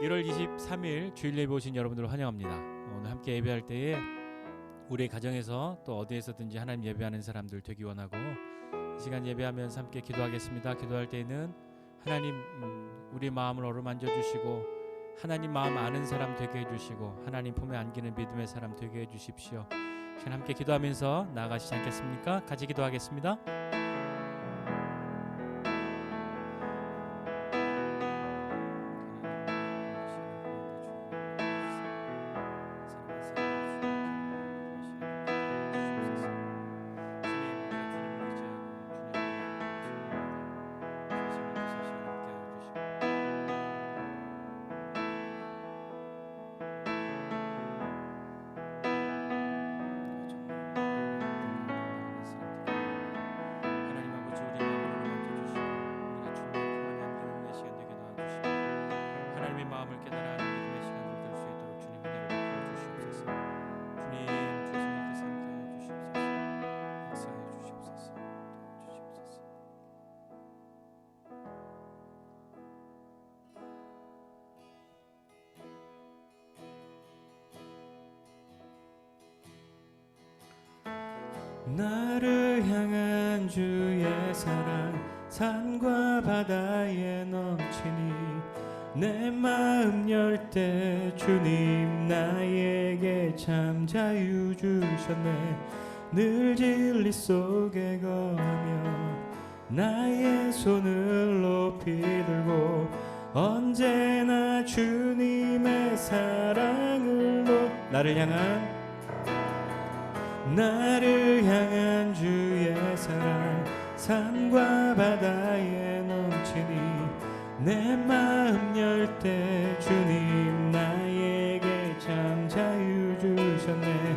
1월 23일 주일 예배 오신 여러분들을 환영합니다. 오늘 함께 예배할 때에 우리의 가정에서 또 어디에서든지 하나님 예배하는 사람들 되기 원하고, 이 시간 예배하면서 함께 기도하겠습니다. 기도할 때에는 하나님 우리 마음을 어루만져 주시고 하나님 마음 아는 사람 되게 해주시고 하나님 품에 안기는 믿음의 사람 되게 해주십시오. 이 시간 함께 기도하면서 나아가시지 않겠습니까? 같이 기도하겠습니다. 마음을 깨달아 하는 믿음의 시간을 될 수 있도록 주님 은혜를 베풀어 주시옵소서. 주님 죄송하게 삼게 주시옵소서. 역사해 주시옵소서. 도와주시옵소서. 나를 향한 주의 사랑 산과 바다에 넘치니 내 마음 열 때 주님 나에게 참 자유 주셨네. 늘 진리 속에 거하며 나의 손을 높이 들고 언제나 주님의 사랑을 나를 향한 주의 사랑 산과 바다에 넘치니 내 마음 열 때 주님 나에게 참 자유 주셨네.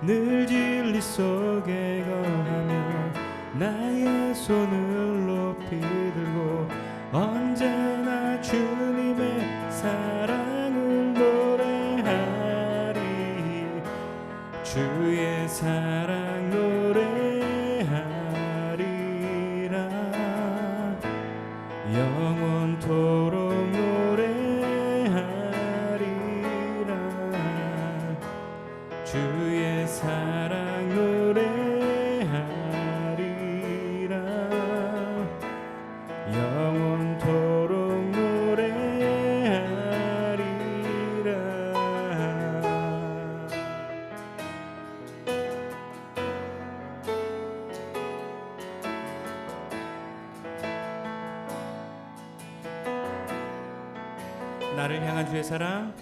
늘 진리 속에 거하며 나의 손을 높이 들고 언제나 주님의 사랑을 노래하리. 주의 사랑 노래하리라. 영원토록 노래하리라. 주의 사랑 노래하리라. 영원토록 노래하리라. 나를 향한 주의 사랑,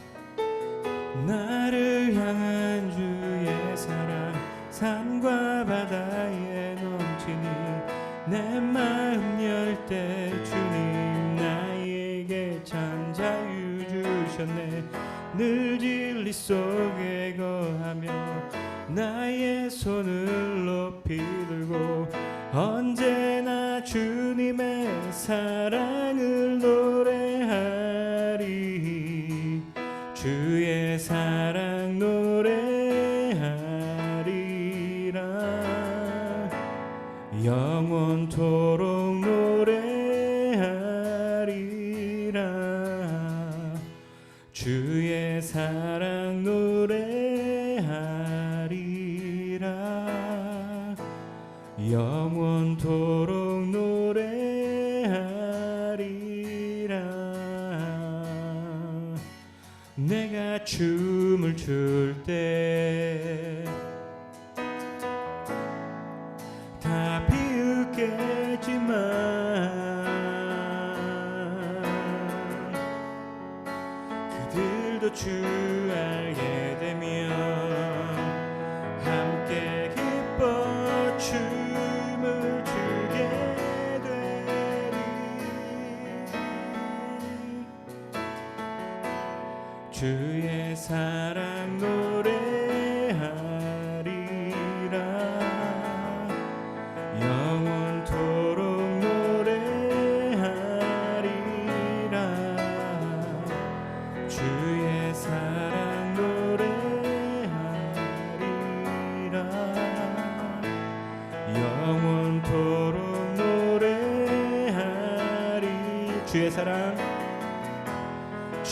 나를 향한 주의 사랑 산과 바다에 넘치니 내 마음 열 때 주님 나에게 참 자유 주셨네. 늘 진리 속에 거하며 나의 손을 높이 들고 언제나 주님의 사랑을 노래하리. 주의 사랑 노래하리라. 영원토록 노래하리라. 주의 사랑 노래하리라. 영원토록 노래하리라. 내가 춤을 출 때 다 비웃겠지만 그들도 주 알게 되면 함께 기뻐 춤을 추게 되리. 주의 사랑 노래하리라. 영원토록 노래하리라. 주의 사랑 노래하리라. 영원토록 노래하리. 주의 사랑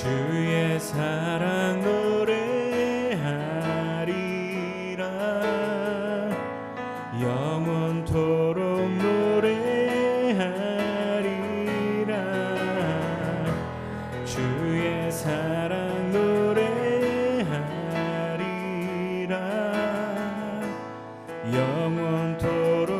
주의 사랑 노래하리라 영원토록 노래하리라 주의 사랑 노래하리라 영원토록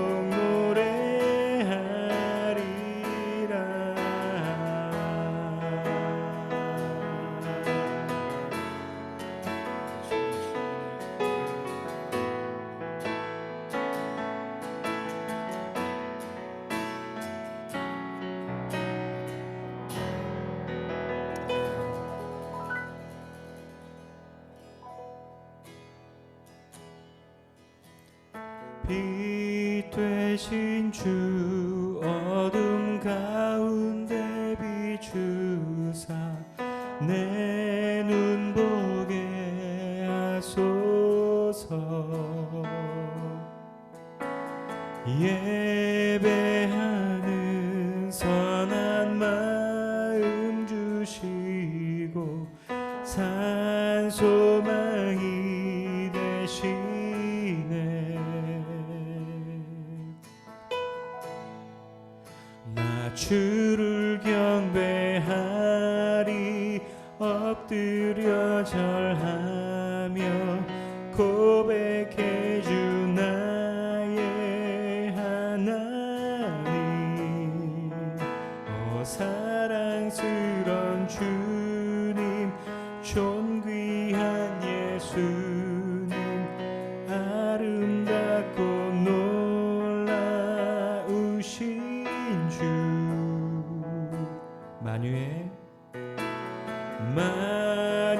빛 되신 주 어둠 가운데 비추사 내 눈 보게 하소서 예배하는 선한 마음 주시고 산소망이 되시네 나 주를 경배하리 엎드려 절하며 고백해 주 나의 하나님 사랑스런 주님 존귀한 예수님 아름답고 놀라우신 주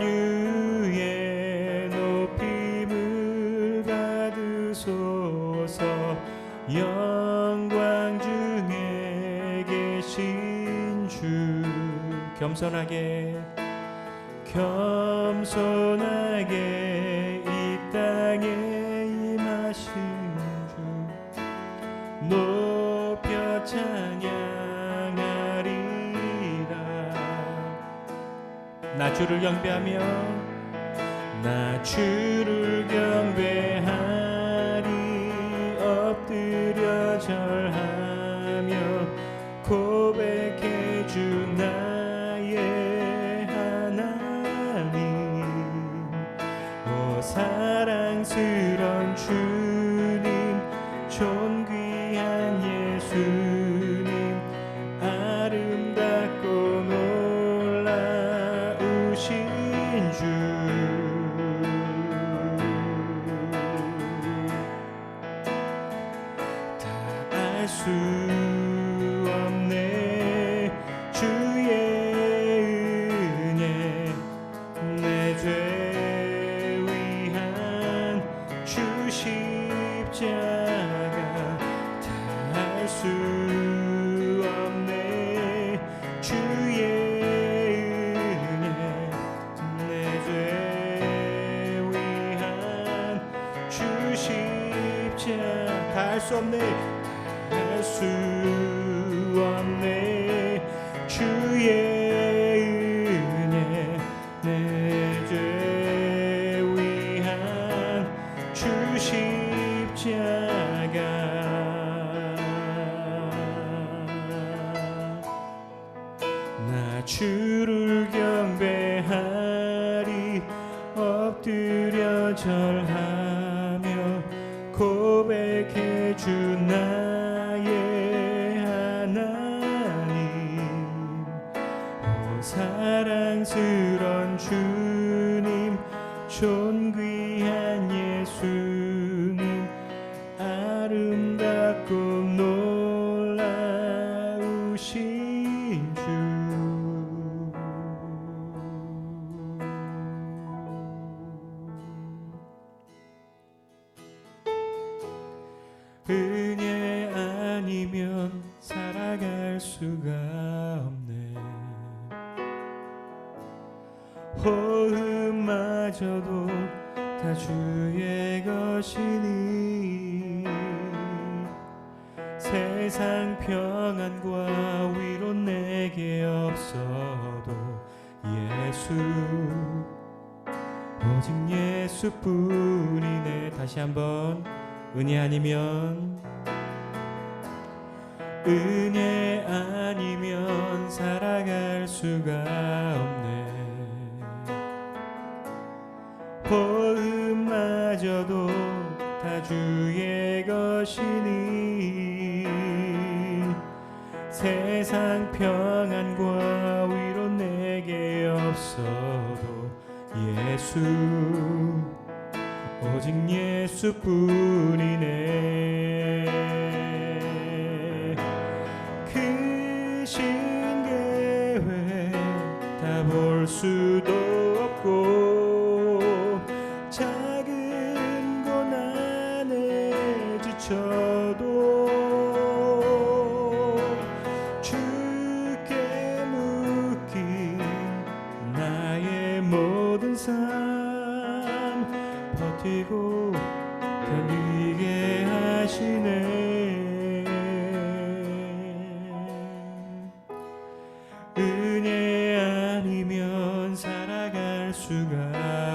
만유의 높임을 받으소서 영광 중에 계신 주 겸손하게 이 땅에 임하신 주 높여 찬양하리라 나 주를 경배하며 나 주를 경배하리 엎드려 절하며 고백해 주 나의 하나님 오 사랑스런 주님 존귀한 예수님 아름답고 놀라우신 주 다 알 수 없네 주의 은혜 내 죄 위한 주 십자가 다 알 수 없네 주의 은혜 내 죄 위한 주 십자가 다 알 수 없네 할 수 없네 주의 은혜 내 죄 위한 주 십자가 나 주를 경배하리 엎드려 절하며 고백해 주 나의 하나님 오 사랑스런 주님 존귀한 예수님 아름답고 놀라우신 주 은혜 아니면 살아갈 수가 없네 호흡마저도 다 주의 것이니 세상 평안과 위로 내게 없어도 예수 오직 예수뿐이네. 다시 한번 은혜 아니면 살아갈 수가 없네. 호흡마저도 다 주의 것이니 세상 평안과 위로 내게 없어도 예수 오직 예수뿐이네. 크신 계획 다 볼 수도 없고 작은 고난에 지쳐도 주께 묶인 나의 모든 삶 버티고 견디게 하시네. 은혜 아니면 살아갈 수가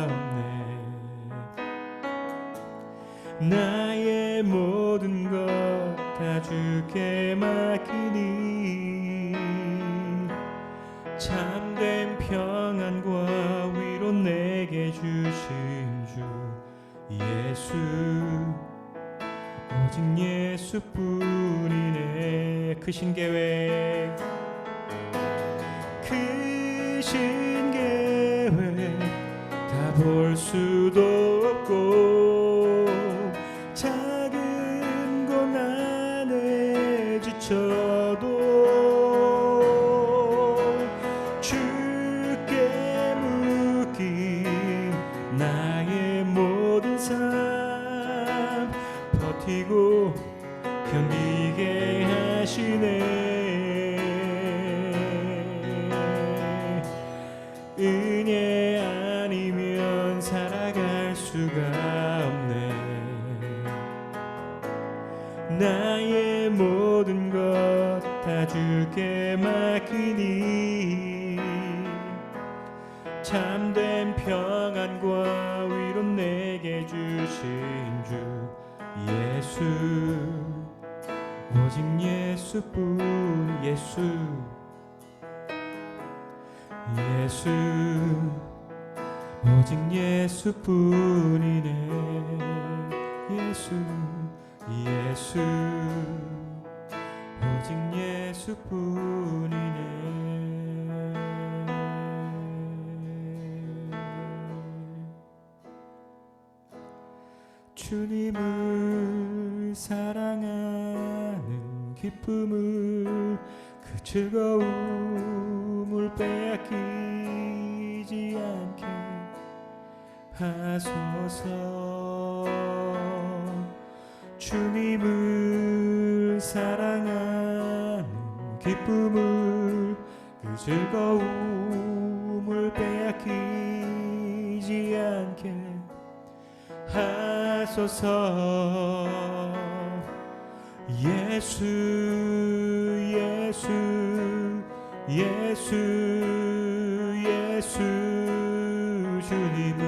없네. 나의 모든 것 다 주께 맡기니 참된 평안과 위로 내게 주신 주 예수 오직 예수뿐이네. 크신 계획 다 볼 수도 없고 작은 고난에 지쳐도 주께 묶인 나의 모든 삶 버티고 견디게 하시네. 은혜 아니면 살아갈 수가 없네. 나의 모든 것 다 주께 맡기니 참된 평안과 위로 내게 주신 주 예수 오직 예수뿐. 예수 오직 예수뿐이네. 예수 오직 예수뿐이네. 주님을 사랑하는 기쁨을 그 즐거움을 빼앗기지 않게 하소서. 주님을 사랑하는 기쁨을 그 즐거움을 빼앗기지 않게 하소서. 예수 주님을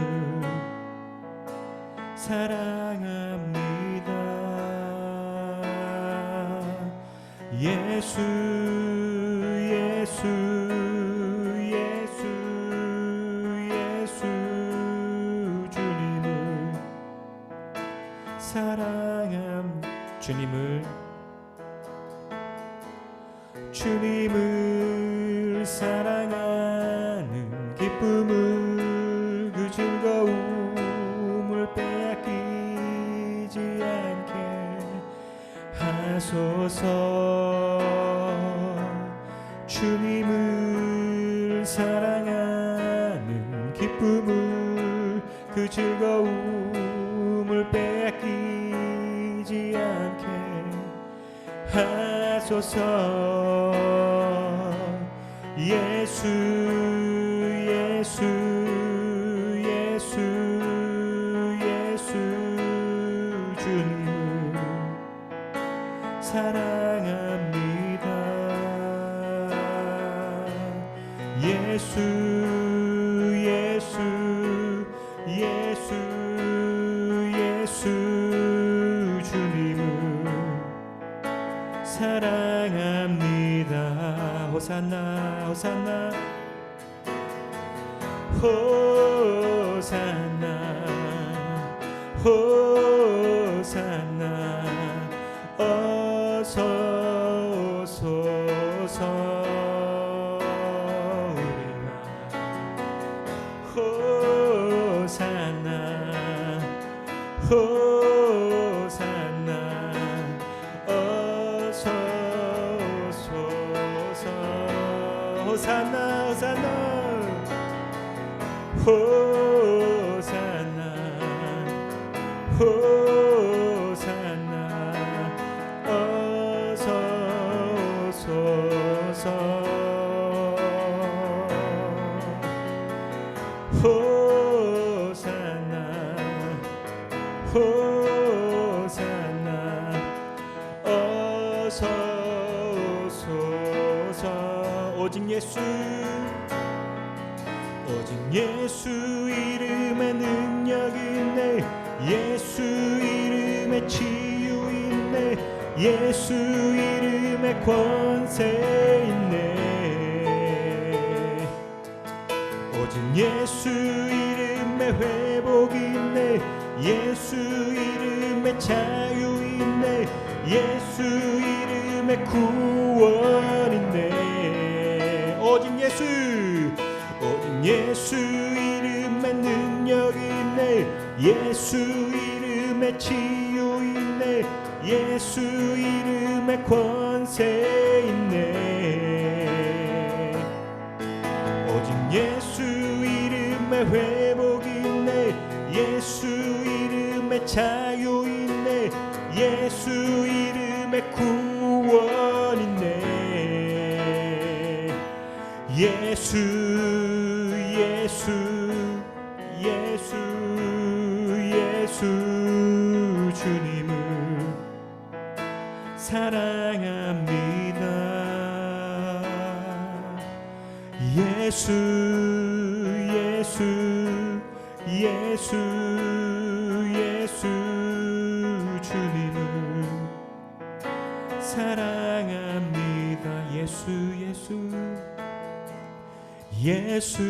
사랑합니다. 예수 주님을 주님을 사랑하는 기쁨을 그 즐거움을 빼앗기지 않게 하소서. 주님을 사랑하는 기쁨을 그 즐거움을 빼앗기지 않게 하소서. 예수 주님을 사랑합니다. 예수 사랑합니다. 호산나 호산나 호산나 호산나 어서 오소서 우리가 호산나 호산나 어서 오소서 호산나 호산나 호산나 호산나 어서 오소서 호산나 호산나 어서 오소서 오직 예수 오직 예수 이름에 능력 있네 예수 이름에 치유 있네 예수 이름에 권세 있네 오직 예수 이름에 회복 있네 예수 이름에 자유 있네 예수 이름에 구원 있네 오직 예수 예수 이름에 능력 있네 예수 이름에 치유 있네 예수 이름에 권세 있네 오직 예수 이름에 회복 있네 예수 이름에 자유 있네 예수 이름에 구원 있네 예수 예수 예수 예수 주님을 사랑합니다 예수 예수 예수 예수 주님을 사랑합니다 예수 예수 예수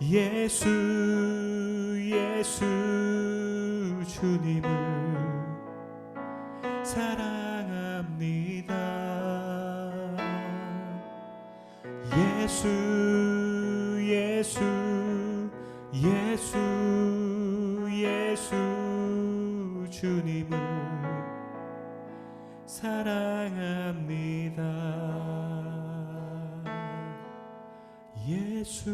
예수 예수 예수 주님을 사랑합니다 예수 예수 예수 예수 주님을 사랑합니다 예수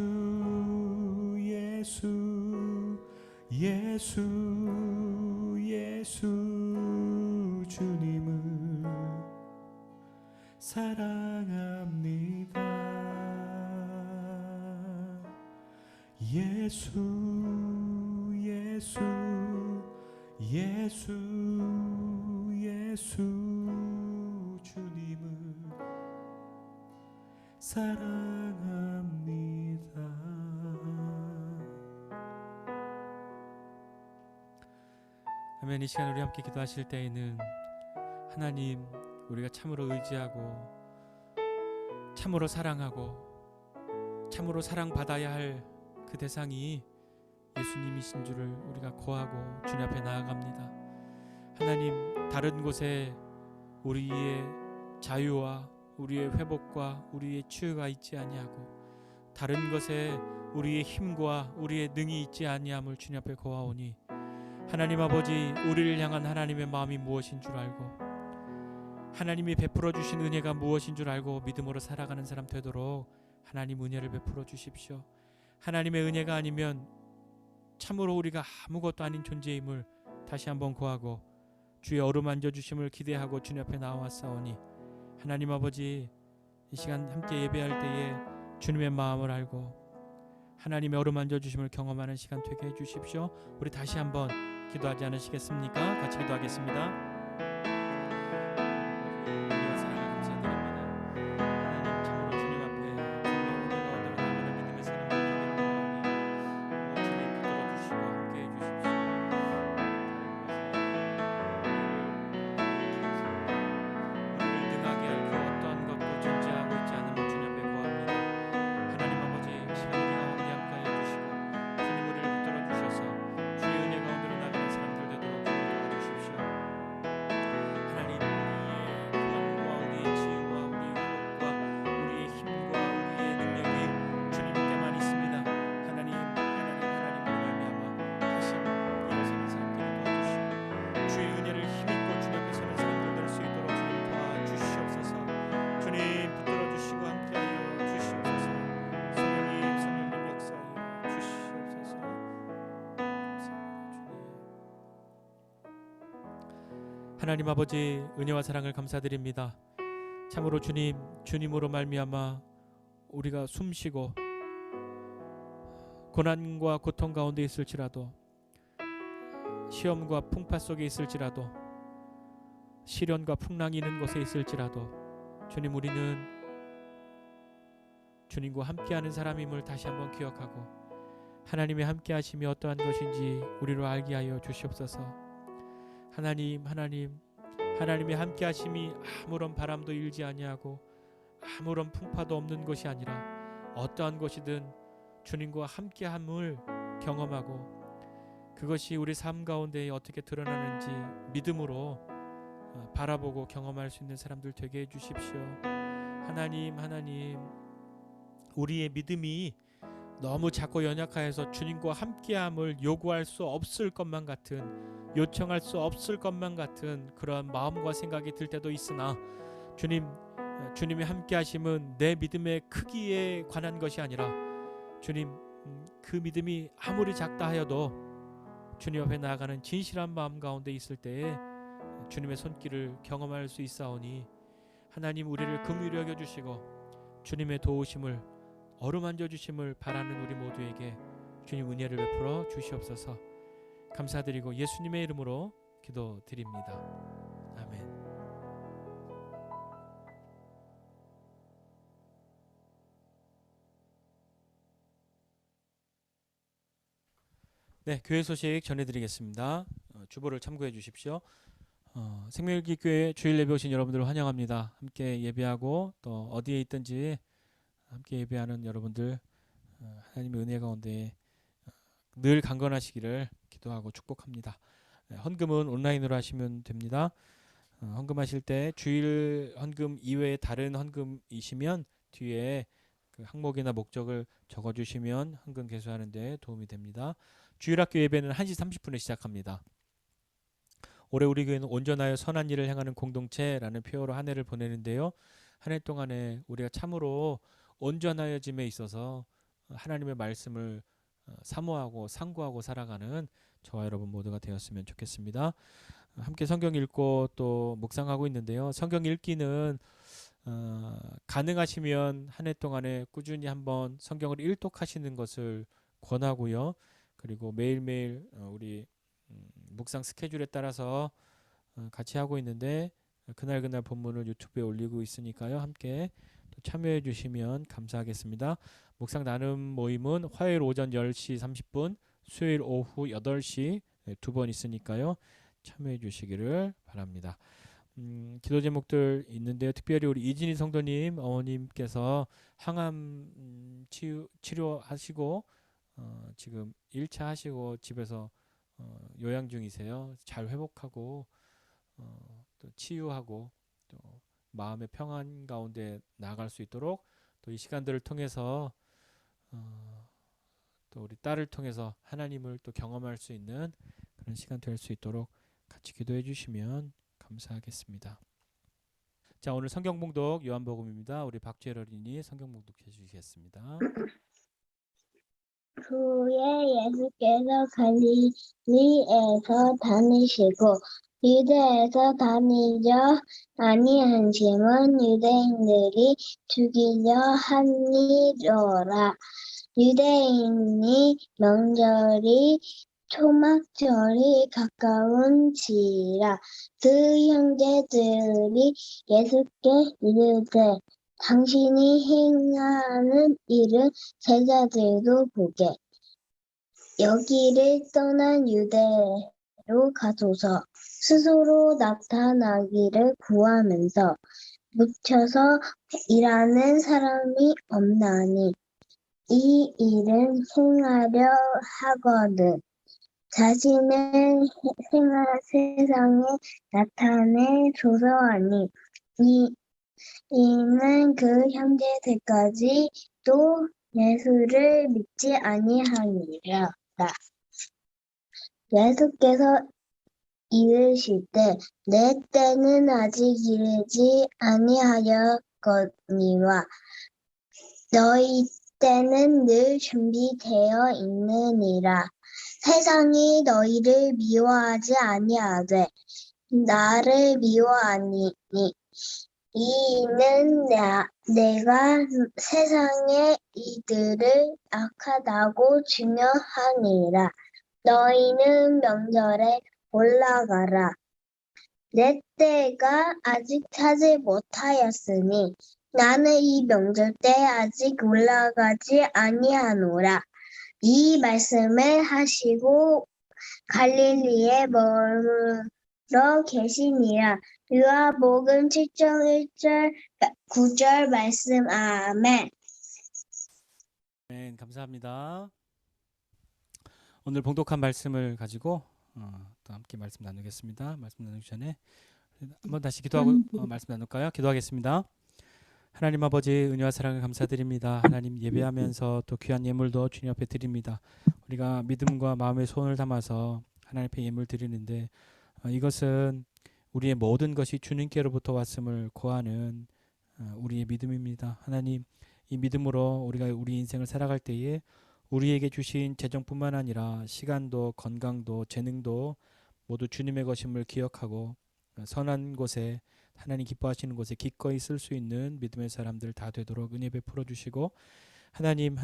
예수 예수 예수 주님을 사랑합니다 예수 예수 예수 예수 주님을 사랑합니다. 아멘. 이 시간 우리 함께 기도하실 때에는 하나님 우리가 참으로 의지하고 참으로 사랑하고 참으로 사랑받아야 할 그 대상이 예수님이신 줄을 우리가 고하고 주님 앞에 나아갑니다. 하나님 다른 곳에 우리의 자유와 우리의 회복과 우리의 치유가 있지 아니하고 다른 것에 우리의 힘과 우리의 능이 있지 아니함을 주님 앞에 고하오니 하나님 아버지 우리를 향한 하나님의 마음이 무엇인 줄 알고 하나님이 베풀어 주신 은혜가 무엇인 줄 알고 믿음으로 살아가는 사람 되도록 하나님 은혜를 베풀어 주십시오. 하나님의 은혜가 아니면 참으로 우리가 아무것도 아닌 존재임을 다시 한번 고하고 주의 어루만져 주심을 기대하고 주님 앞에 나와싸우니 하나님 아버지 이 시간 함께 예배할 때에 주님의 마음을 알고 하나님의 어루만져 주심을 경험하는 시간 되게 해주십시오. 우리 다시 한번 기도하지 않으시겠습니까? 같이 기도하겠습니다. 하나님 아버지, 은혜와 사랑을 감사드립니다. 참으로 주님, 주님으로 말미암아 우리가 숨쉬고 고난과 고통 가운데 있을지라도, 시험과 풍파 속에 있을지라도, 시련과 풍랑이 있는 곳에 있을지라도, 주님, 우리는 주님과 함께하는 사람임을 다시 한번 기억하고 하나님의 함께하심이 어떠한 것인지 우리로 알게 하여 주시옵소서. 하나님의 함께하심이 아무런 바람도 일지 아니하고 아무런 풍파도 없는 것이 아니라 어떠한 것이든 주님과 함께함을 경험하고 그것이 우리 삶 가운데 어떻게 드러나는지 믿음으로 바라보고 경험할 수 있는 사람들 되게 해주십시오. 하나님, 우리의 믿음이 너무 작고 연약하여서 주님과 함께함을 요구할 수 없을 것만 같은, 요청할 수 없을 것만 같은 그런 마음과 생각이 들 때도 있으나 주님의 함께하심은 내 믿음의 크기에 관한 것이 아니라 주님, 그 믿음이 아무리 작다 하여도 주님 앞에 나아가는 진실한 마음 가운데 있을 때에 주님의 손길을 경험할 수 있사오니 하나님, 우리를 긍휼히 여겨주시고 주님의 도우심을 어루만져 주심을 바라는 우리 모두에게 주님 은혜를 베풀어 주시옵소서. 감사드리고 예수님의 이름으로 기도드립니다. 아멘. 네, 교회 소식 전해드리겠습니다. 주보를 참고해 주십시오. 생명일기 교회 주일 예배 오신 여러분들을 환영합니다. 함께 예배하고 또 어디에 있든지 함께 예배하는 여러분들, 하나님의 은혜 가운데 늘 강건하시기를 기도하고 축복합니다. 헌금은 온라인으로 하시면 됩니다. 헌금하실 때 주일 헌금 이외에 다른 헌금이시면 뒤에 그 항목이나 목적을 적어주시면 헌금 개수하는 데 도움이 됩니다. 주일학교 예배는 1시 30분에 시작합니다. 올해 우리 교회는 온전하여 선한 일을 행하는 공동체라는 표어로 한 해를 보내는데요. 한 해 동안에 우리가 참으로 온전하여짐에 있어서 하나님의 말씀을 사모하고 상고하고 살아가는 저와 여러분 모두가 되었으면 좋겠습니다. 함께 성경 읽고 또 묵상하고 있는데요. 성경 읽기는 가능하시면 한 해 동안에 꾸준히 한번 성경을 일독하시는 것을 권하고요. 그리고 매일매일 우리 묵상 스케줄에 따라서 같이 하고 있는데 그날 본문을 유튜브에 올리고 있으니까요. 함께 또 참여해 주시면 감사하겠습니다. 묵상 나눔 모임은 화요일 오전 10시 30분, 수요일 오후 8시 두 번 있으니까요. 참여해 주시기를 바랍니다. 기도 제목들 있는데요. 특별히 우리 이진희 성도님 어머님께서 항암 치료하시고 지금 1차 하시고 집에서 요양 중이세요. 잘 회복하고 또 치유하고 또 마음의 평안 가운데 나아갈 수 있도록 또 이 시간들을 통해서 또 우리 딸을 통해서 하나님을 또 경험할 수 있는 그런 시간 될 수 있도록 같이 기도해 주시면 감사하겠습니다. 자, 오늘 성경 봉독 요한복음입니다. 우리 박주열 어린이 성경 봉독해 주시겠습니다. 후에 예수께서 갈릴리에서 다니시고 유대에서 다니려 아니하심은 유대인들이 죽이려 함이로라. 유대인이 명절이 초막절이 가까운지라. 그 형제들이 예수께 이르되 당신이 행하는 일은 제자들도 보게. 여기를 떠난 유대로 가소서. 스스로 나타나기를 구하면서 묻혀서 일하는 사람이 없나니 이 일은 행하려 하거든 자신의 세상에 나타내소서 하니 이는 그 형제들까지 또 예수를 믿지 아니하니라. 예수께서 이르시되 내 때는 아직 이르지 아니하였거니와 너희 때는 늘 준비되어 있느니라. 세상이 너희를 미워하지 아니하되 나를 미워하니 이는 내가 세상에 이들을 악하다고 증언하니라. 너희는 명절에 올라가라. 내 때가 아직 차지 못하였으니 나는 이 명절 때 아직 올라가지 아니하노라. 이 말씀을 하시고 갈릴리에 머물러 계시니라. 요한복음 7장 1절 9절 말씀. 아멘. 네, 감사합니다. 오늘 봉독한 말씀을 가지고 또 함께 말씀 나누겠습니다. 말씀 나누기 전에 한번 다시 기도하고 말씀 나눌까요? 기도하겠습니다. 하나님 아버지 은혜와 사랑을 감사드립니다. 하나님 예배하면서 또 귀한 예물도 주님 앞에 드립니다. 우리가 믿음과 마음의 손을 담아서 하나님 앞에 예물 드리는데 이것은 우리의 모든 것이 주님께로부터 왔음을 고하는 우리의 믿음입니다. 하나님 이 믿음으로 우리가 우리 인생을 살아갈 때에 우리에게 주신 재정뿐만 아니라 시간도 건강도 재능도 모두 주님의 것임을 기억하고 선한 곳에 하나님 기뻐하시는 곳에 기꺼이 쓸 수 있는 믿음의 사람들 다 되도록 은혜 베풀어 주시고 하나님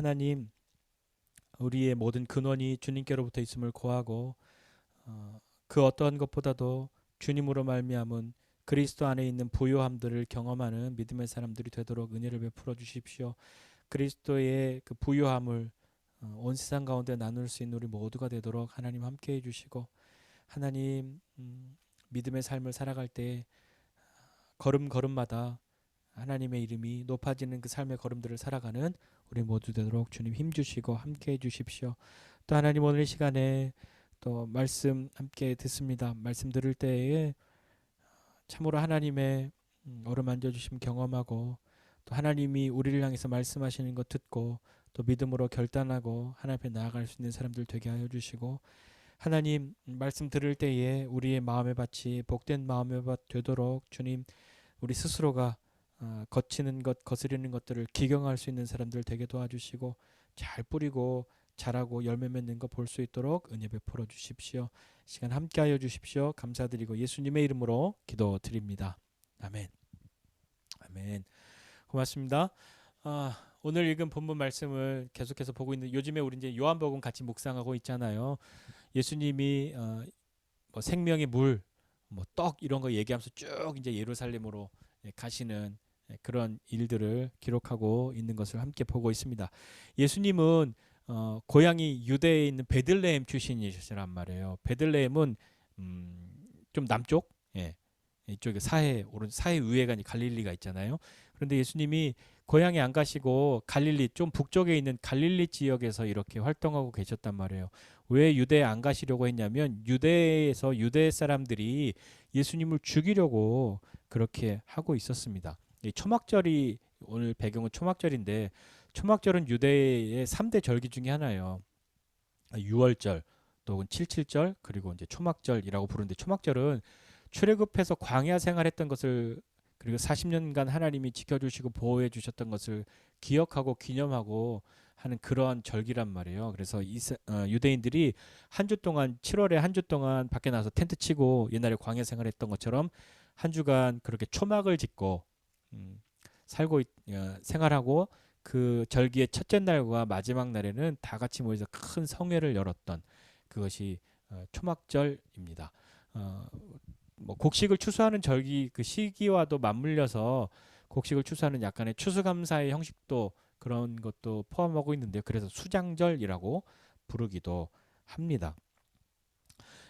우리의 모든 근원이 주님께로부터 있음을 고하고 그 어떠한 것보다도 주님으로 말미암은 그리스도 안에 있는 부요함들을 경험하는 믿음의 사람들이 되도록 은혜를 베풀어 주십시오. 그리스도의 그 부요함을 온 세상 가운데 나눌 수 있는 우리 모두가 되도록 하나님 함께해 주시고 하나님 믿음의 삶을 살아갈 때 걸음걸음마다 하나님의 이름이 높아지는 그 삶의 걸음들을 살아가는 우리 모두 되도록 주님 힘주시고 함께해 주십시오. 또 하나님 오늘 이 시간에 또 말씀 함께 듣습니다. 말씀 들을 때에 참으로 하나님의 어루만져 주심 경험하고 또 하나님이 우리를 향해서 말씀하시는 것 듣고 또 믿음으로 결단하고 하나님 앞에 나아갈 수 있는 사람들 되게 하여 주시고 하나님 말씀 들을 때에 우리의 마음의 밭이 복된 마음의 밭 되도록 주님 우리 스스로가 거치는 것 거스리는 것들을 기경할 수 있는 사람들 되게 도와주시고 잘 뿌리고 자라고 열매 맺는 거 볼 수 있도록 은혜 베풀어 주십시오. 시간 함께하여 주십시오. 감사드리고 예수님의 이름으로 기도드립니다. 아멘. 아멘. 고맙습니다. 오늘 읽은 본문 말씀을 계속해서 보고 있는 요즘에 우리 이제 요한복음 같이 묵상하고 있잖아요. 예수님이 뭐 생명의 물, 뭐 떡 이런 거 얘기하면서 쭉 이제 예루살렘으로 가시는 그런 일들을 기록하고 있는 것을 함께 보고 있습니다. 예수님은 고향이 유대에 있는 베들레헴 출신이시란 말이에요. 베들레헴은 좀 남쪽, 이쪽에 사해 위에가 갈릴리가 있잖아요. 그런데 예수님이 고향에 안 가시고 갈릴리 좀 북쪽에 있는 갈릴리 지역에서 이렇게 활동하고 계셨단 말이에요. 왜 유대에 안 가시려고 했냐면 유대에서 유대 사람들이 예수님을 죽이려고 그렇게 하고 있었습니다. 이 초막절이 오늘 배경은 초막절인데 초막절은 유대의 3대 절기 중에 하나예요. 유월절, 또 77절, 그리고 이제 초막절이라고 부르는데 초막절은 출애굽해서 광야 생활했던 것을 그리고 40년간 하나님이 지켜주시고 보호해 주셨던 것을 기억하고 기념하고 하는 그러한 절기란 말이에요. 그래서 유대인들이 한 주 동안 7월에 한 주 동안 밖에 나가서 텐트 치고 옛날에 광야 생활했던 것처럼 한 주간 그렇게 초막을 짓고 생활하고 그 절기의 첫째 날과 마지막 날에는 다 같이 모여서 큰 성회를 열었던 그것이 초막절입니다. 뭐 곡식을 추수하는 절기 그 시기와도 맞물려서 곡식을 추수하는 약간의 추수감사의 형식도 그런 것도 포함하고 있는데요. 그래서 수장절이라고 부르기도 합니다.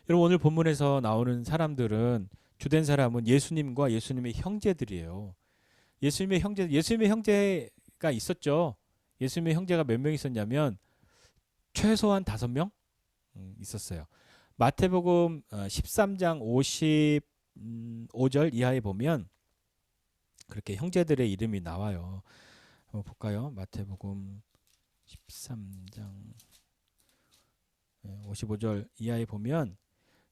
여러분 오늘 본문에서 나오는 사람들은 주된 사람은 예수님과 예수님의 형제들이에요. 예수님의 형제가 있었죠. 예수님의 형제가 몇 명 있었냐면 최소한 5명 있었어요. 마태복음 13장 55절 이하에 보면 그렇게 형제들의 이름이 나와요. 한번 볼까요? 마태복음 13장 55절 이하에 보면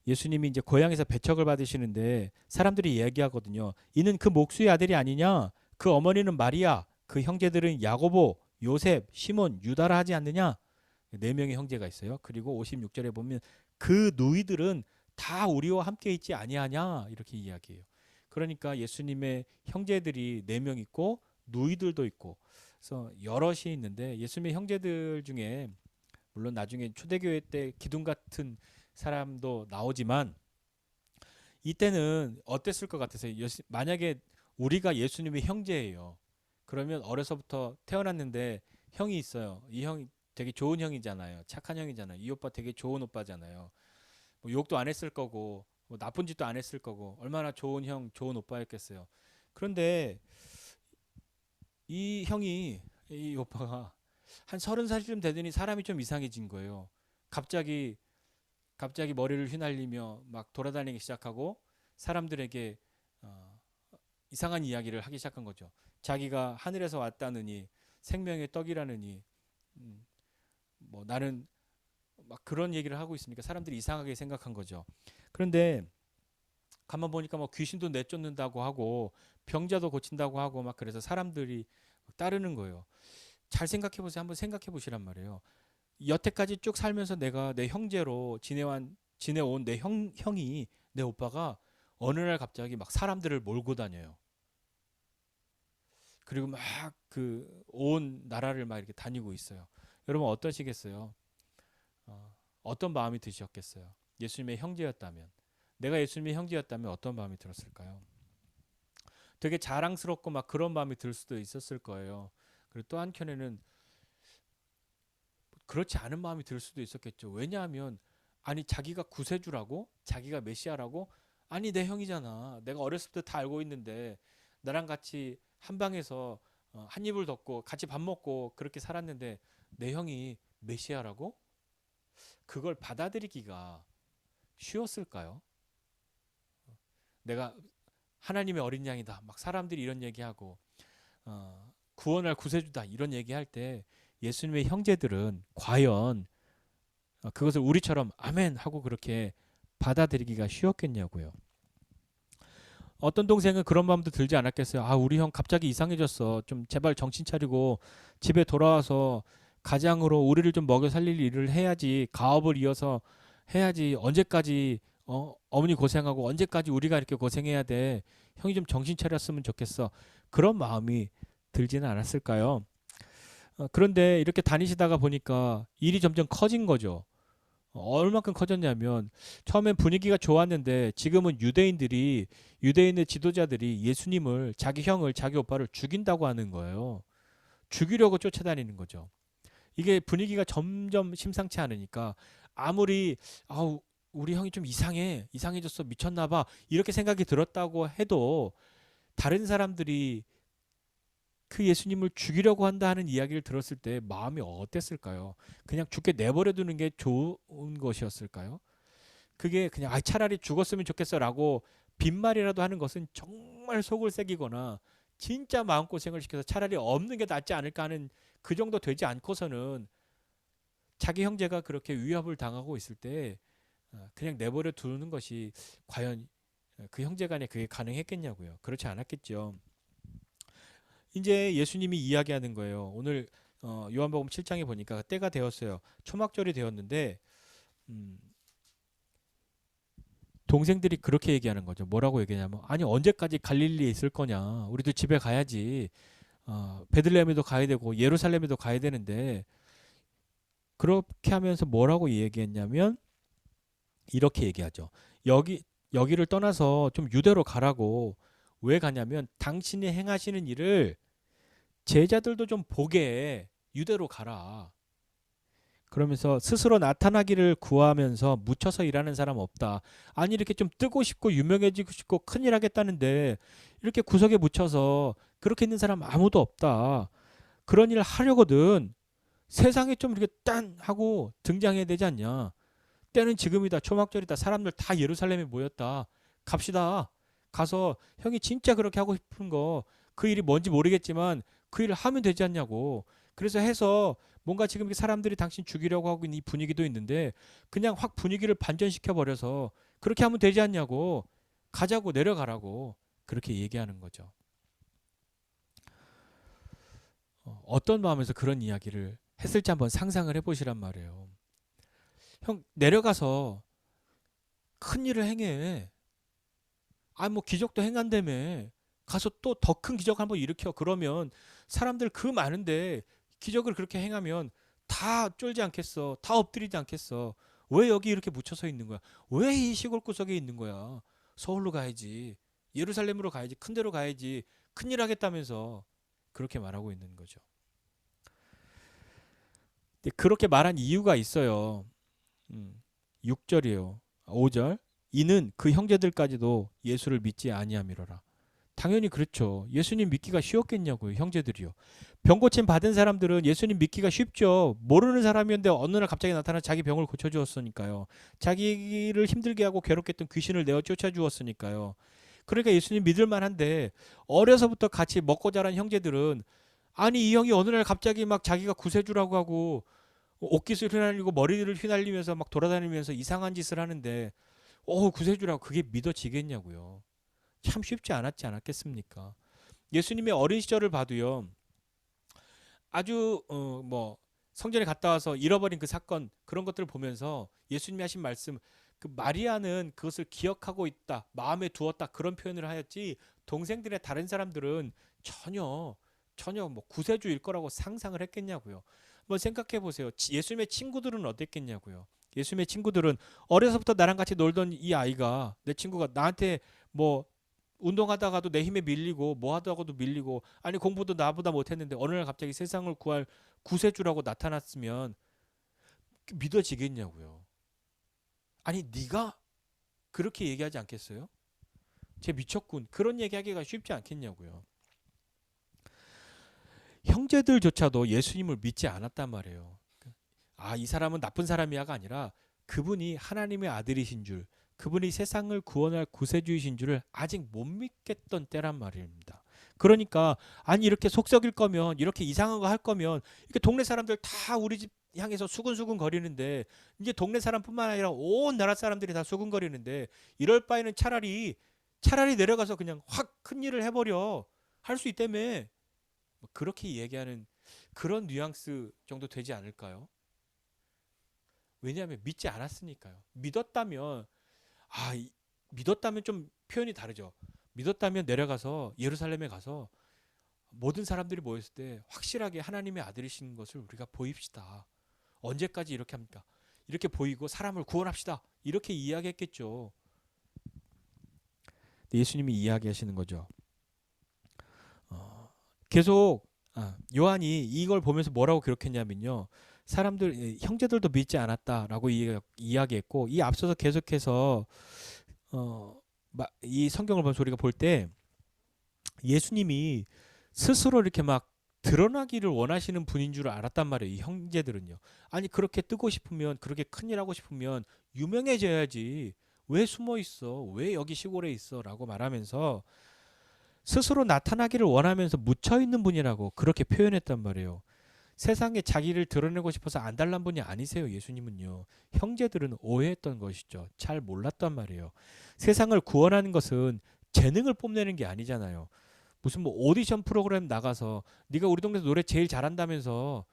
예수님이 이제 고향에서 배척을 받으시는데 사람들이 얘기하거든요. 이는 그 목수의 아들이 아니냐? 그 어머니는 마리아, 그 형제들은 야고보, 요셉, 시몬, 유다라 하지 않느냐? 4명의 형제가 있어요. 그리고 56절에 보면 그 누이들은 다 우리와 함께 있지 아니하냐 이렇게 이야기해요. 그러니까 예수님의 형제들이 4명 있고 누이들도 있고 그래서 여럿이 있는데 예수님의 형제들 중에 물론 나중에 초대교회 때 기둥 같은 사람도 나오지만 이때는 어땠을 것 같으세요? 만약에 우리가 예수님의 형제예요. 그러면 어려서부터 태어났는데 형이 있어요. 이 형이 되게 좋은 형이잖아요. 착한 형이잖아요. 이 오빠 되게 좋은 오빠잖아요. 뭐 욕도 안 했을 거고 뭐 나쁜 짓도 안 했을 거고 얼마나 좋은 형, 좋은 오빠였겠어요. 그런데 이 오빠가 한 30살쯤 되더니 사람이 좀 이상해진 거예요. 갑자기 머리를 휘날리며 막 돌아다니기 시작하고 사람들에게 어, 이상한 이야기를 하기 시작한 거죠. 자기가 하늘에서 왔다느니 생명의 떡이라느니 뭐 나는 막 그런 얘기를 하고 있으니까 사람들이 이상하게 생각한 거죠. 그런데 가만 보니까 뭐 귀신도 내쫓는다고 하고 병자도 고친다고 하고 막 그래서 사람들이 따르는 거예요. 잘 생각해 보세요. 한번 생각해 보시란 말이에요. 여태까지 쭉 살면서 내가 내 형제로 지내온 내 형이 내 오빠가 어느 날 갑자기 막 사람들을 몰고 다녀요. 그리고 막 그 온 나라를 막 이렇게 다니고 있어요. 여러분 어떠시겠어요? 어떤 마음이 드셨겠어요? 예수님의 형제였다면, 내가 예수님의 형제였다면 어떤 마음이 들었을까요? 되게 자랑스럽고 막 그런 마음이 들 수도 있었을 거예요. 그리고 또 한켠에는 그렇지 않은 마음이 들 수도 있었겠죠. 왜냐하면 아니 자기가 구세주라고, 자기가 메시아라고, 아니 내 형이잖아. 내가 어렸을 때 다 알고 있는데 나랑 같이 한 방에서 한 입을 덮고 같이 밥 먹고 그렇게 살았는데 내 형이 메시아라고? 그걸 받아들이기가 쉬웠을까요? 내가 하나님의 어린 양이다. 막 사람들이 이런 얘기하고 구원할 구세주다 이런 얘기할 때 예수님의 형제들은 과연 그것을 우리처럼 아멘 하고 그렇게 받아들이기가 쉬웠겠냐고요. 어떤 동생은 그런 마음도 들지 않았겠어요. 아, 우리 형 갑자기 이상해졌어. 좀 제발 정신 차리고 집에 돌아와서 가장으로 우리를 좀 먹여 살릴 일을 해야지. 가업을 이어서 해야지. 언제까지 어머니 고생하고 언제까지 우리가 이렇게 고생해야 돼. 형이 좀 정신 차렸으면 좋겠어. 그런 마음이 들지는 않았을까요? 그런데 이렇게 다니시다가 보니까 일이 점점 커진 거죠. 얼마큼 커졌냐면 처음엔 분위기가 좋았는데 지금은 유대인의 지도자들이 예수님을 자기 형을 자기 오빠를 죽인다고 하는 거예요. 죽이려고 쫓아다니는 거죠. 이게 분위기가 점점 심상치 않으니까 아무리 아우 우리 형이 좀 이상해졌어 미쳤나 봐 이렇게 생각이 들었다고 해도 다른 사람들이 그 예수님을 죽이려고 한다 하는 이야기를 들었을 때 마음이 어땠을까요? 그냥 죽게 내버려 두는 게 좋은 것이었을까요? 그게 그냥 차라리 죽었으면 좋겠어라고 빈말이라도 하는 것은 정말 속을 새기거나 진짜 마음고생을 시켜서 차라리 없는 게 낫지 않을까 하는 그 정도 되지 않고서는 자기 형제가 그렇게 위협을 당하고 있을 때 그냥 내버려 두는 것이 과연 그 형제 간에 그게 가능했겠냐고요. 그렇지 않았겠죠. 이제 예수님이 이야기하는 거예요. 오늘 요한복음 7장에 보니까 때가 되었어요. 초막절이 되었는데 동생들이 그렇게 얘기하는 거죠. 뭐라고 얘기하냐면 아니 언제까지 갈릴리에 있을 거냐. 우리도 집에 가야지. 베들레헴에도 가야 되고 예루살렘에도 가야 되는데 그렇게 하면서 뭐라고 얘기했냐면 이렇게 얘기하죠. 여기를 떠나서 좀 유대로 가라고. 왜 가냐면 당신이 행하시는 일을 제자들도 좀 보게 유대로 가라. 그러면서 스스로 나타나기를 구하면서 묻혀서 일하는 사람 없다. 아니 이렇게 좀 뜨고 싶고 유명해지고 싶고 큰일 하겠다는데 이렇게 구석에 묻혀서 그렇게 있는 사람 아무도 없다. 그런 일을 하려거든 세상에 좀 이렇게 딴 하고 등장해야 되지 않냐. 때는 지금이다. 초막절이다. 사람들 다 예루살렘에 모였다. 갑시다. 가서 형이 진짜 그렇게 하고 싶은 거 그 일이 뭔지 모르겠지만 그 일을 하면 되지 않냐고. 그래서 해서 뭔가 지금 사람들이 당신 죽이려고 하고 있는 이 분위기도 있는데 그냥 확 분위기를 반전시켜 버려서 그렇게 하면 되지 않냐고. 가자고 내려가라고 그렇게 얘기하는 거죠. 어떤 마음에서 그런 이야기를 했을지 한번 상상을 해보시란 말이에요. 형 내려가서 큰 일을 행해. 뭐 기적도 행한다며. 가서 또 더 큰 기적 한번 일으켜. 그러면 사람들 그 많은데 기적을 그렇게 행하면 다 쫄지 않겠어. 다 엎드리지 않겠어. 왜 여기 이렇게 묻혀서 있는 거야? 왜 이 시골 구석에 있는 거야? 서울로 가야지. 예루살렘으로 가야지. 큰 데로 가야지. 큰일 하겠다면서 그렇게 말하고 있는 거죠. 근데 그렇게 말한 이유가 있어요. 6절이에요. 5절. 이는 그 형제들까지도 예수를 믿지 아니함이로라. 당연히 그렇죠. 예수님 믿기가 쉬웠겠냐고요, 형제들이요. 병 고침 받은 사람들은 예수님 믿기가 쉽죠. 모르는 사람이었는데 어느 날 갑자기 나타나 자기 병을 고쳐주었으니까요. 자기를 힘들게 하고 괴롭게 했던 귀신을 내어 쫓아주었으니까요. 그러니까 예수님 믿을 만한데 어려서부터 같이 먹고 자란 형제들은 아니 이 형이 어느 날 갑자기 막 자기가 구세주라고 하고 옷깃을 휘날리고 머리를 휘날리면서 막 돌아다니면서 이상한 짓을 하는데 구세주라고 그게 믿어지겠냐고요. 참 쉽지 않았겠습니까? 예수님의 어린 시절을 봐도요. 아주 성전에 갔다 와서 잃어버린 그 사건 그런 것들을 보면서 예수님이 하신 말씀 그 마리아는 그것을 기억하고 있다. 마음에 두었다. 그런 표현을 하였지 동생들의 다른 사람들은 전혀 뭐 구세주일 거라고 상상을 했겠냐고요. 한번 생각해 보세요. 예수님의 친구들은 어땠겠냐고요. 예수님의 친구들은 어려서부터 나랑 같이 놀던 이 아이가 내 친구가 나한테 뭐 운동하다가도 내 힘에 밀리고 뭐 하다가도 밀리고 아니 공부도 나보다 못했는데 어느 날 갑자기 세상을 구할 구세주라고 나타났으면 믿어지겠냐고요. 아니 네가 그렇게 얘기하지 않겠어요? 쟤 미쳤군. 그런 얘기하기가 쉽지 않겠냐고요. 형제들조차도 예수님을 믿지 않았단 말이에요. 이 사람은 나쁜 사람이야가 아니라 그분이 하나님의 아들이신 줄, 그분이 세상을 구원할 구세주이신 줄을 아직 못 믿겠던 때란 말입니다. 그러니까 아니 이렇게 속 썩일 거면 이렇게 이상한 거 할 거면 이렇게 동네 사람들 다 우리 집 향해서 수근수근 거리는데 이제 동네 사람뿐만 아니라 온 나라 사람들이 다 수근거리는데 이럴 바에는 차라리 내려가서 그냥 확 큰 일을 해버려 할 수 있다며 그렇게 얘기하는 그런 뉘앙스 정도 되지 않을까요? 왜냐하면 믿지 않았으니까요. 믿었다면 좀 표현이 다르죠. 믿었다면 내려가서 예루살렘에 가서 모든 사람들이 모였을 때 확실하게 하나님의 아들이신 것을 우리가 보입시다. 언제까지 이렇게 합니까? 이렇게 보이고 사람을 구원합시다. 이렇게 이야기했겠죠. 예수님이 이야기하시는 거죠. 계속 요한이 이걸 보면서 뭐라고 기록했냐면요. 형제들도 믿지 않았다라고 이야기했고 이 앞서서 계속해서 이 성경을 보면서 우리가 볼 때 예수님이 스스로 이렇게 막 드러나기를 원하시는 분인 줄 알았단 말이에요. 이 형제들은요. 아니 그렇게 뜨고 싶으면 그렇게 큰일 하고 싶으면 유명해져야지. 왜 숨어 있어? 왜 여기 시골에 있어? 라고 말하면서 스스로 나타나기를 원하면서 묻혀 있는 분이라고 그렇게 표현했단 말이에요. 세상에 자기를 드러내고 싶어서 안달난 분이 아니세요. 예수님은요. 형제들은 오해했던 것이죠. 잘 몰랐단 말이에요. 세상을 구원하는 것은 재능을 뽐내는 게 아니잖아요. 무슨 뭐 오디션 프로그램 나가서 네가 우리 동네에서 노래 제일 잘한다면서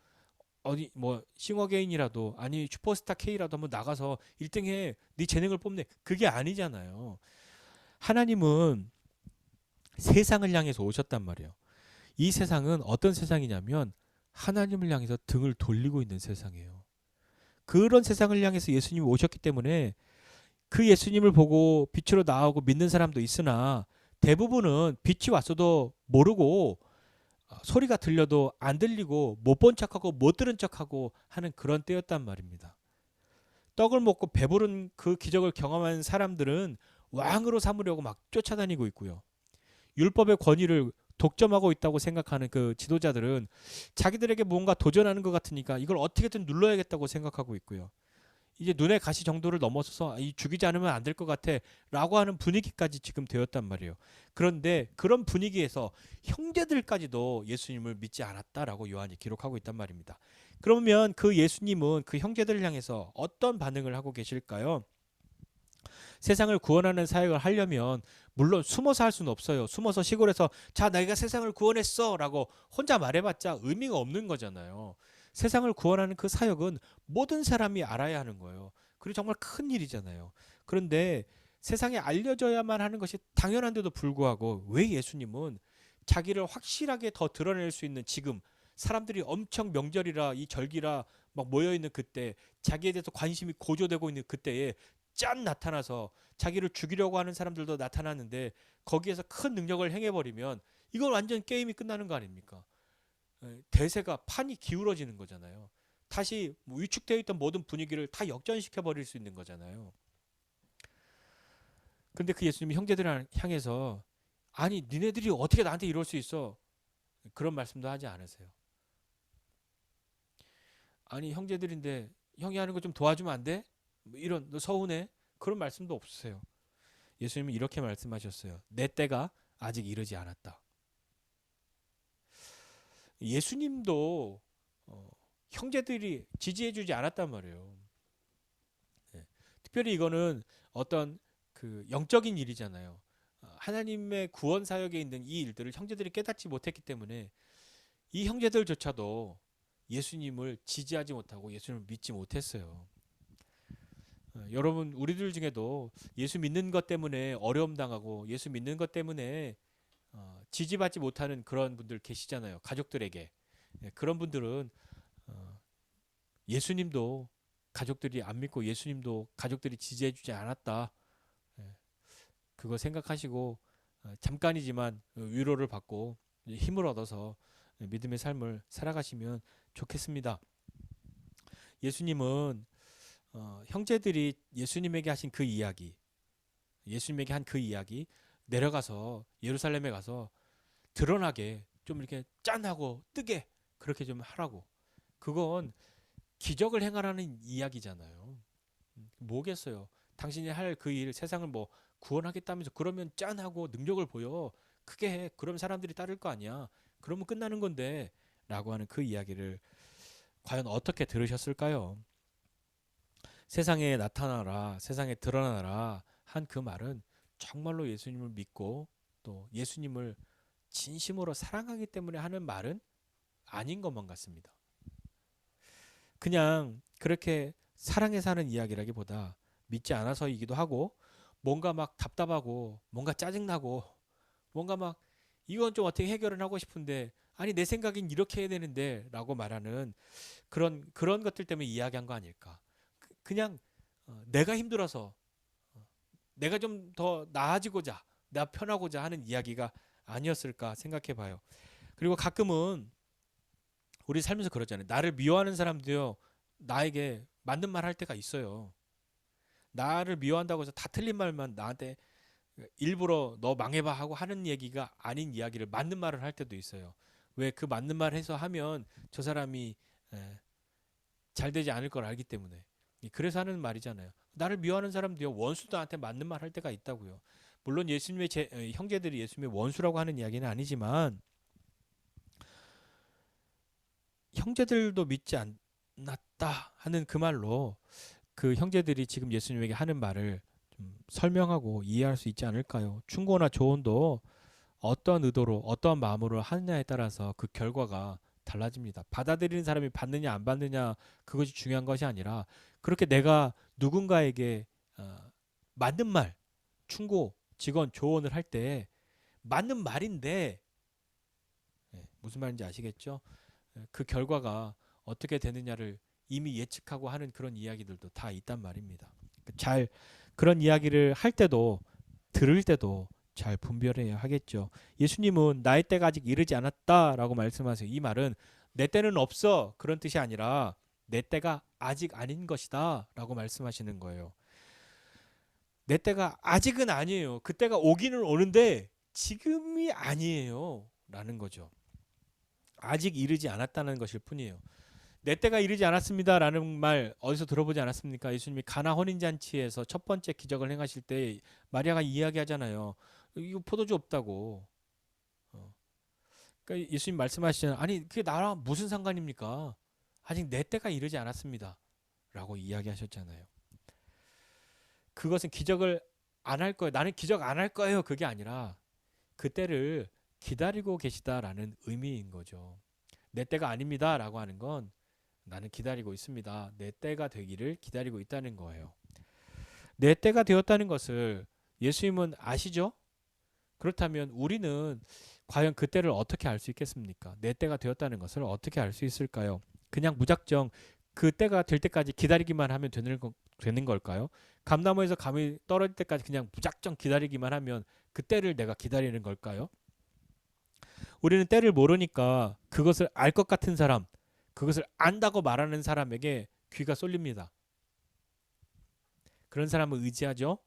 어디 뭐 싱어게인이라도 아니 슈퍼스타 K라도 한번 나가서 1등해 네 재능을 뽐내 그게 아니잖아요. 하나님은 세상을 향해서 오셨단 말이에요. 이 세상은 어떤 세상이냐면 하나님을 향해서 등을 돌리고 있는 세상이에요. 그런 세상을 향해서 예수님이 오셨기 때문에 그 예수님을 보고 빛으로 나오고 믿는 사람도 있으나 대부분은 빛이 왔어도 모르고 소리가 들려도 안 들리고 못 본 척하고 못 들은 척하고 하는 그런 때였단 말입니다. 떡을 먹고 배부른 그 기적을 경험한 사람들은 왕으로 삼으려고 막 쫓아다니고 있고요. 율법의 권위를 독점하고 있다고 생각하는 그 지도자들은 자기들에게 뭔가 도전하는 것 같으니까 이걸 어떻게든 눌러야겠다고 생각하고 있고요. 이제 눈의 가시 정도를 넘어서서 죽이지 않으면 안 될 것 같아 라고 하는 분위기까지 지금 되었단 말이에요. 그런데 그런 분위기에서 형제들까지도 예수님을 믿지 않았다라고 요한이 기록하고 있단 말입니다. 그러면 그 예수님은 그 형제들을 향해서 어떤 반응을 하고 계실까요? 세상을 구원하는 사역을 하려면 물론 숨어서 할 수는 없어요. 숨어서 시골에서 자 내가 세상을 구원했어 라고 혼자 말해봤자 의미가 없는 거잖아요. 세상을 구원하는 그 사역은 모든 사람이 알아야 하는 거예요. 그리고 정말 큰 일이잖아요. 그런데 세상에 알려져야만 하는 것이 당연한데도 불구하고 왜 예수님은 자기를 확실하게 더 드러낼 수 있는 지금 사람들이 엄청 명절이라 이 절기라 막 모여있는 그때 자기에 대해서 관심이 고조되고 있는 그때에 짠 나타나서 자기를 죽이려고 하는 사람들도 나타나는데 거기에서 큰 능력을 행해버리면 이건 완전 게임이 끝나는 거 아닙니까? 대세가 판이 기울어지는 거잖아요. 다시 위축되어 있던 모든 분위기를 다 역전시켜 버릴 수 있는 거잖아요. 근데 그 예수님이 형제들을 향해서 아니 니네들이 어떻게 나한테 이럴 수 있어? 그런 말씀도 하지 않으세요. 아니 형제들인데 형이 하는 거 좀 도와주면 안 돼? 뭐 이런 너 서운해? 그런 말씀도 없으세요. 예수님이 이렇게 말씀하셨어요. 내 때가 아직 이르지 않았다. 예수님도 형제들이 지지해주지 않았단 말이에요. 네. 특별히 이거는 어떤 그 영적인 일이잖아요. 하나님의 구원 사역에 있는 이 일들을 형제들이 깨닫지 못했기 때문에 이 형제들조차도 예수님을 지지하지 못하고 예수님을 믿지 못했어요. 여러분 우리들 중에도 예수 믿는 것 때문에 어려움 당하고 예수 믿는 것 때문에 지지받지 못하는 그런 분들 계시잖아요. 가족들에게. 그런 분들은 예수님도 가족들이 안 믿고 예수님도 가족들이 지지해주지 않았다. 그거 생각하시고 잠깐이지만 위로를 받고 힘을 얻어서 믿음의 삶을 살아가시면 좋겠습니다. 예수님은 형제들이 예수님에게 하신 그 이야기, 예수님에게 한 그 이야기 내려가서 예루살렘에 가서 드러나게 좀 이렇게 짠하고 뜨게 그렇게 좀 하라고. 그건 기적을 행하라는 이야기잖아요. 뭐겠어요? 당신이 할 그 일 세상을 뭐 구원하겠다면서 그러면 짠하고 능력을 보여 크게 해. 그럼 사람들이 따를 거 아니야. 그러면 끝나는 건데 라고 하는 그 이야기를 과연 어떻게 들으셨을까요? 세상에 나타나라, 세상에 드러나라 한 그 말은 정말로 예수님을 믿고 또 예수님을 진심으로 사랑하기 때문에 하는 말은 아닌 것만 같습니다. 그냥 그렇게 사랑해서 하는 이야기라기보다 믿지 않아서이기도 하고 뭔가 막 답답하고 뭔가 짜증나고 뭔가 막 이건 좀 어떻게 해결을 하고 싶은데 아니 내 생각엔 이렇게 해야 되는데 라고 말하는 그런 것들 때문에 이야기한 거 아닐까. 그냥 내가 힘들어서 내가 좀 더 나아지고자 나 편하고자 하는 이야기가 아니었을까 생각해 봐요. 그리고 가끔은 우리 살면서 그러잖아요. 나를 미워하는 사람도요. 나에게 맞는 말 할 때가 있어요. 나를 미워한다고 해서 다 틀린 말만 나한테 일부러 너 망해봐 하고 하는 얘기가 아닌 이야기를 맞는 말을 할 때도 있어요. 왜 그 맞는 말 해서 하면 저 사람이 잘 되지 않을 걸 알기 때문에. 그래서 하는 말이잖아요. 나를 미워하는 사람도요. 원수도 나한테 맞는 말 할 때가 있다고요. 물론 예수님의 형제들이 예수님의 원수라고 하는 이야기는 아니지만 형제들도 믿지 않았다 하는 그 말로 그 형제들이 지금 예수님에게 하는 말을 좀 설명하고 이해할 수 있지 않을까요? 충고나 조언도 어떠한 의도로 어떠한 마음으로 하느냐에 따라서 그 결과가 달라집니다. 받아들이는 사람이 받느냐 안 받느냐 그것이 중요한 것이 아니라 그렇게 내가 누군가에게 맞는 말, 충고, 직언, 조언을 할 때 맞는 말인데 무슨 말인지 아시겠죠? 그 결과가 어떻게 되느냐를 이미 예측하고 하는 그런 이야기들도 다 있단 말입니다. 잘 그런 이야기를 할 때도 들을 때도 잘 분별해야 하겠죠. 예수님은 나의 때가 아직 이르지 않았다라고 말씀하세요. 이 말은 내 때는 없어 그런 뜻이 아니라 내 때가 아직 아닌 것이다 라고 말씀하시는 거예요. 내 때가 아직은 아니에요. 그 때가 오기는 오는데 지금이 아니에요 라는 거죠. 아직 이르지 않았다는 것일 뿐이에요. 내 때가 이르지 않았습니다라는 말 어디서 들어보지 않았습니까? 예수님이 가나 혼인잔치에서 첫 번째 기적을 행하실 때 마리아가 이야기하잖아요. 이거 포도주 없다고. 그러니까 예수님 말씀하시잖아요. 아니 그게 나랑 무슨 상관입니까? 아직 내 때가 이르지 않았습니다. 라고 이야기하셨잖아요. 그것은 기적을 안 할 거예요. 나는 기적 안 할 거예요. 그게 아니라 그 때를 기다리고 계시다라는 의미인 거죠. 내 때가 아닙니다라고 하는 건 나는 기다리고 있습니다. 내 때가 되기를 기다리고 있다는 거예요. 내 때가 되었다는 것을 예수님은 아시죠? 그렇다면 우리는 과연 그 때를 어떻게 알 수 있겠습니까? 내 때가 되었다는 것을 어떻게 알 수 있을까요? 그냥 무작정 그 때가 될 때까지 기다리기만 하면 되는 걸까요? 감나무에서 감이 떨어질 때까지 그냥 무작정 기다리기만 하면 그 때를 내가 기다리는 걸까요? 우리는 때를 모르니까 그것을 알 것 같은 사람, 그것을 안다고 말하는 사람에게 귀가 쏠립니다. 그런 사람을 의지하죠.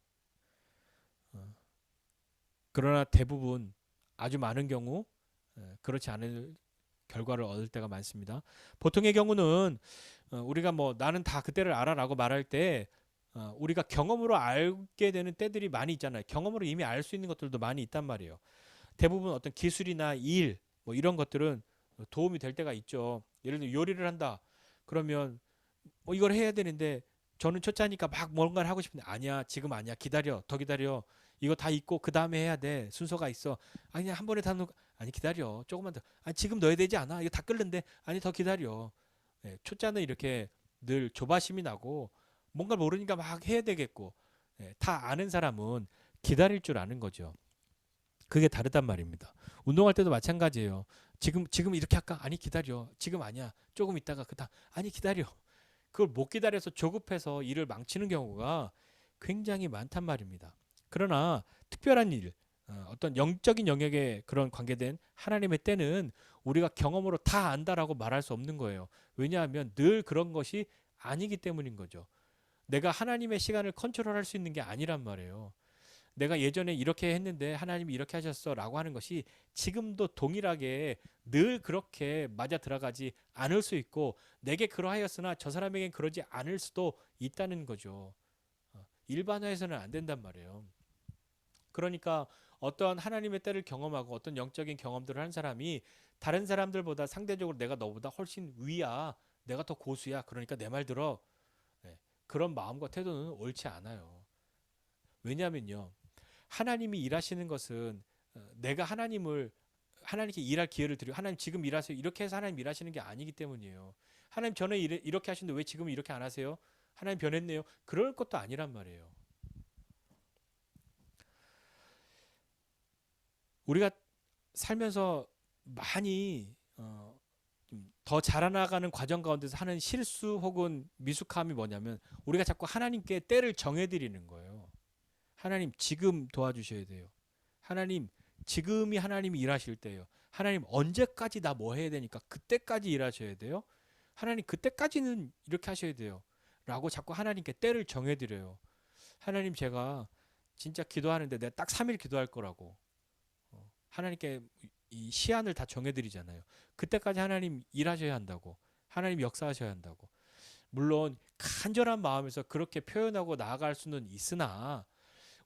그러나 대부분 아주 많은 경우 그렇지 않은 결과를 얻을 때가 많습니다. 보통의 경우는 우리가 뭐 나는 다 그때를 알아라고 말할 때 우리가 경험으로 알게 되는 때들이 많이 있잖아요. 경험으로 이미 알 수 있는 것들도 많이 있단 말이에요. 대부분 어떤 기술이나 일 뭐 이런 것들은 도움이 될 때가 있죠. 예를 들어 요리를 한다. 그러면 뭐 이걸 해야 되는데 저는 초짜니까 막 뭔가를 하고 싶은데 아니야 지금 아니야 기다려 더 기다려 이거 다 있고 그 다음에 해야 돼 순서가 있어 아니야 한 번에 다 넣고 아니 기다려 조금만 더 아니 지금 넣어야 되지 않아 이거 다 끓는데 아니 더 기다려 초짜는 이렇게 늘 조바심이 나고 뭔가 모르니까 막 해야 되겠고 다 아는 사람은 기다릴 줄 아는 거죠. 그게 다르단 말입니다. 운동할 때도 마찬가지예요. 지금 이렇게 할까? 아니 기다려. 지금 아니야. 조금 있다가 그다 아니 기다려. 그걸 못 기다려서 조급해서 일을 망치는 경우가 굉장히 많단 말입니다. 그러나 특별한 일, 어떤 영적인 영역에 그런 관계된 하나님의 때는 우리가 경험으로 다 안다라고 말할 수 없는 거예요. 왜냐하면 늘 그런 것이 아니기 때문인 거죠. 내가 하나님의 시간을 컨트롤할 수 있는 게 아니란 말이에요. 내가 예전에 이렇게 했는데 하나님이 이렇게 하셨어 라고 하는 것이 지금도 동일하게 늘 그렇게 맞아 들어가지 않을 수 있고 내게 그러하였으나 저 사람에겐 그러지 않을 수도 있다는 거죠. 일반화해서는 안 된단 말이에요. 그러니까 어떠한 하나님의 때를 경험하고 어떤 영적인 경험들을 한 사람이 다른 사람들보다 상대적으로 내가 너보다 훨씬 위야. 내가 더 고수야. 그러니까 내 말 들어. 네, 그런 마음과 태도는 옳지 않아요. 왜냐하면요. 하나님이 일하시는 것은 내가 하나님께 일할 기회를 드리고 하나님 지금 일하세요. 이렇게 해서 하나님 일하시는 게 아니기 때문이에요. 하나님 전에 이렇게 하시는데 왜 지금 이렇게 안 하세요? 하나님 변했네요. 그럴 것도 아니란 말이에요. 우리가 살면서 많이 더 자라나가는 과정 가운데서 하는 실수 혹은 미숙함이 뭐냐면 우리가 자꾸 하나님께 때를 정해드리는 거예요. 하나님 지금 도와주셔야 돼요. 하나님 지금이 하나님이 일하실 때예요. 하나님 언제까지 나 뭐 해야 되니까 그때까지 일하셔야 돼요. 하나님 그때까지는 이렇게 하셔야 돼요. 라고 자꾸 하나님께 때를 정해드려요. 하나님 제가 진짜 기도하는데 내가 딱 3일 기도할 거라고 하나님께 이 시한을 다 정해드리잖아요. 그때까지 하나님 일하셔야 한다고 하나님 역사하셔야 한다고 물론 간절한 마음에서 그렇게 표현하고 나아갈 수는 있으나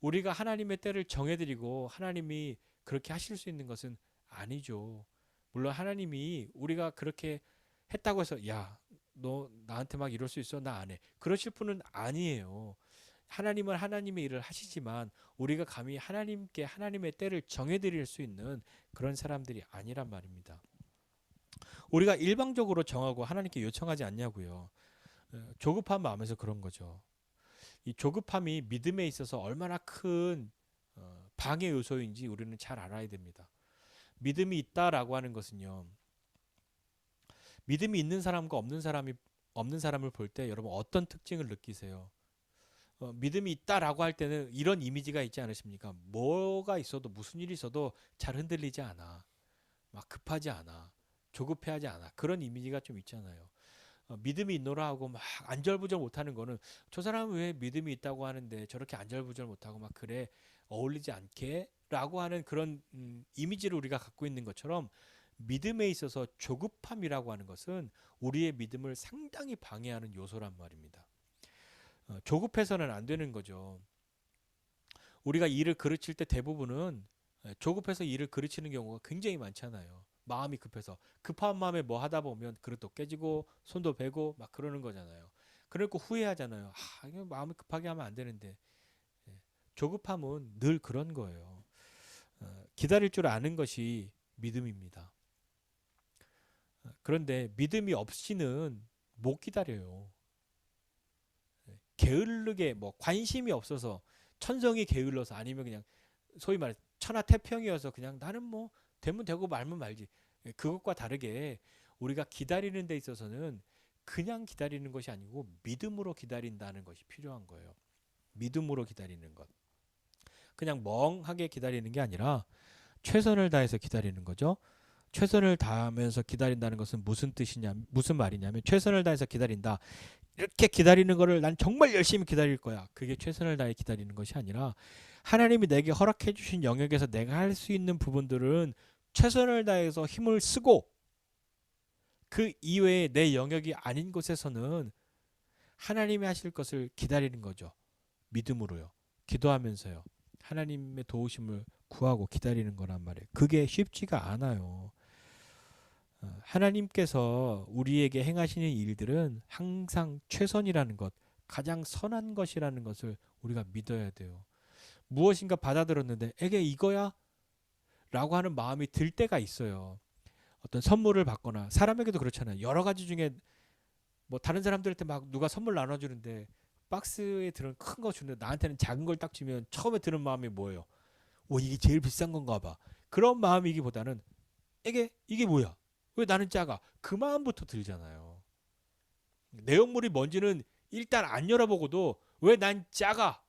우리가 하나님의 때를 정해드리고 하나님이 그렇게 하실 수 있는 것은 아니죠. 물론 하나님이 우리가 그렇게 했다고 해서 야, 너 나한테 막 이럴 수 있어? 나 안 해. 그러실 분은 아니에요. 하나님은 하나님의 일을 하시지만 우리가 감히 하나님께 하나님의 때를 정해드릴 수 있는 그런 사람들이 아니란 말입니다. 우리가 일방적으로 정하고 하나님께 요청하지 않냐고요. 조급한 마음에서 그런 거죠. 이 조급함이 믿음에 있어서 얼마나 큰 방해 요소인지 우리는 잘 알아야 됩니다. 믿음이 있다라고 하는 것은요. 믿음이 있는 사람과 없는 사람을 볼 때 여러분 어떤 특징을 느끼세요? 믿음이 있다라고 할 때는 이런 이미지가 있지 않으십니까? 뭐가 있어도 무슨 일이 있어도 잘 흔들리지 않아. 막 급하지 않아. 조급해하지 않아. 그런 이미지가 좀 있잖아요. 믿음이 있노라 하고 막 안절부절 못하는 거는 저 사람은 왜 믿음이 있다고 하는데 저렇게 안절부절 못하고 막 그래 어울리지 않게 라고 하는 그런 이미지를 우리가 갖고 있는 것처럼 믿음에 있어서 조급함이라고 하는 것은 우리의 믿음을 상당히 방해하는 요소란 말입니다. 조급해서는 안 되는 거죠. 우리가 일을 그르칠 때 대부분은 조급해서 일을 그르치는 경우가 굉장히 많잖아요. 마음이 급해서 급한 마음에 뭐 하다 보면 그릇도 깨지고 손도 베고 막 그러는 거잖아요. 그러고 후회하잖아요. 이거 마음이 급하게 하면 안 되는데 조급함은 늘 그런 거예요. 기다릴 줄 아는 것이 믿음입니다. 그런데 믿음이 없이는 못 기다려요. 게으르게 뭐 관심이 없어서 천성이 게을러서 아니면 그냥 소위 말해 천하태평이어서 그냥 나는 뭐 되면 되고 말면 말지. 그것과 다르게 우리가 기다리는 데 있어서는 그냥 기다리는 것이 아니고 믿음으로 기다린다는 것이 필요한 거예요. 믿음으로 기다리는 것. 그냥 멍하게 기다리는 게 아니라 최선을 다해서 기다리는 거죠. 최선을 다하면서 기다린다는 것은 무슨 뜻이냐, 무슨 말이냐면 최선을 다해서 기다린다. 이렇게 기다리는 거를 난 정말 열심히 기다릴 거야. 그게 최선을 다해 기다리는 것이 아니라 하나님이 내게 허락해 주신 영역에서 내가 할 수 있는 부분들은 최선을 다해서 힘을 쓰고 그 이외에 내 영역이 아닌 곳에서는 하나님이 하실 것을 기다리는 거죠. 믿음으로요. 기도하면서요. 하나님의 도우심을 구하고 기다리는 거란 말이에요. 그게 쉽지가 않아요. 하나님께서 우리에게 행하시는 일들은 항상 최선이라는 것, 가장 선한 것이라는 것을 우리가 믿어야 돼요. 무엇인가 받아들였는데 에게 이거야? 라고 하는 마음이 들 때가 있어요. 어떤 선물을 받거나 사람에게도 그렇잖아요. 여러 가지 중에 뭐 다른 사람들한테 막 누가 선물 나눠주는데 박스에 들은 큰 거 주는데 나한테는 작은 걸 딱 주면 처음에 드는 마음이 뭐예요? 오, 이게 제일 비싼 건가 봐. 그런 마음이기보다는 이게 뭐야? 왜 나는 작아? 그 마음부터 들잖아요. 내용물이 뭔지는 일단 안 열어보고도 왜 난 작아?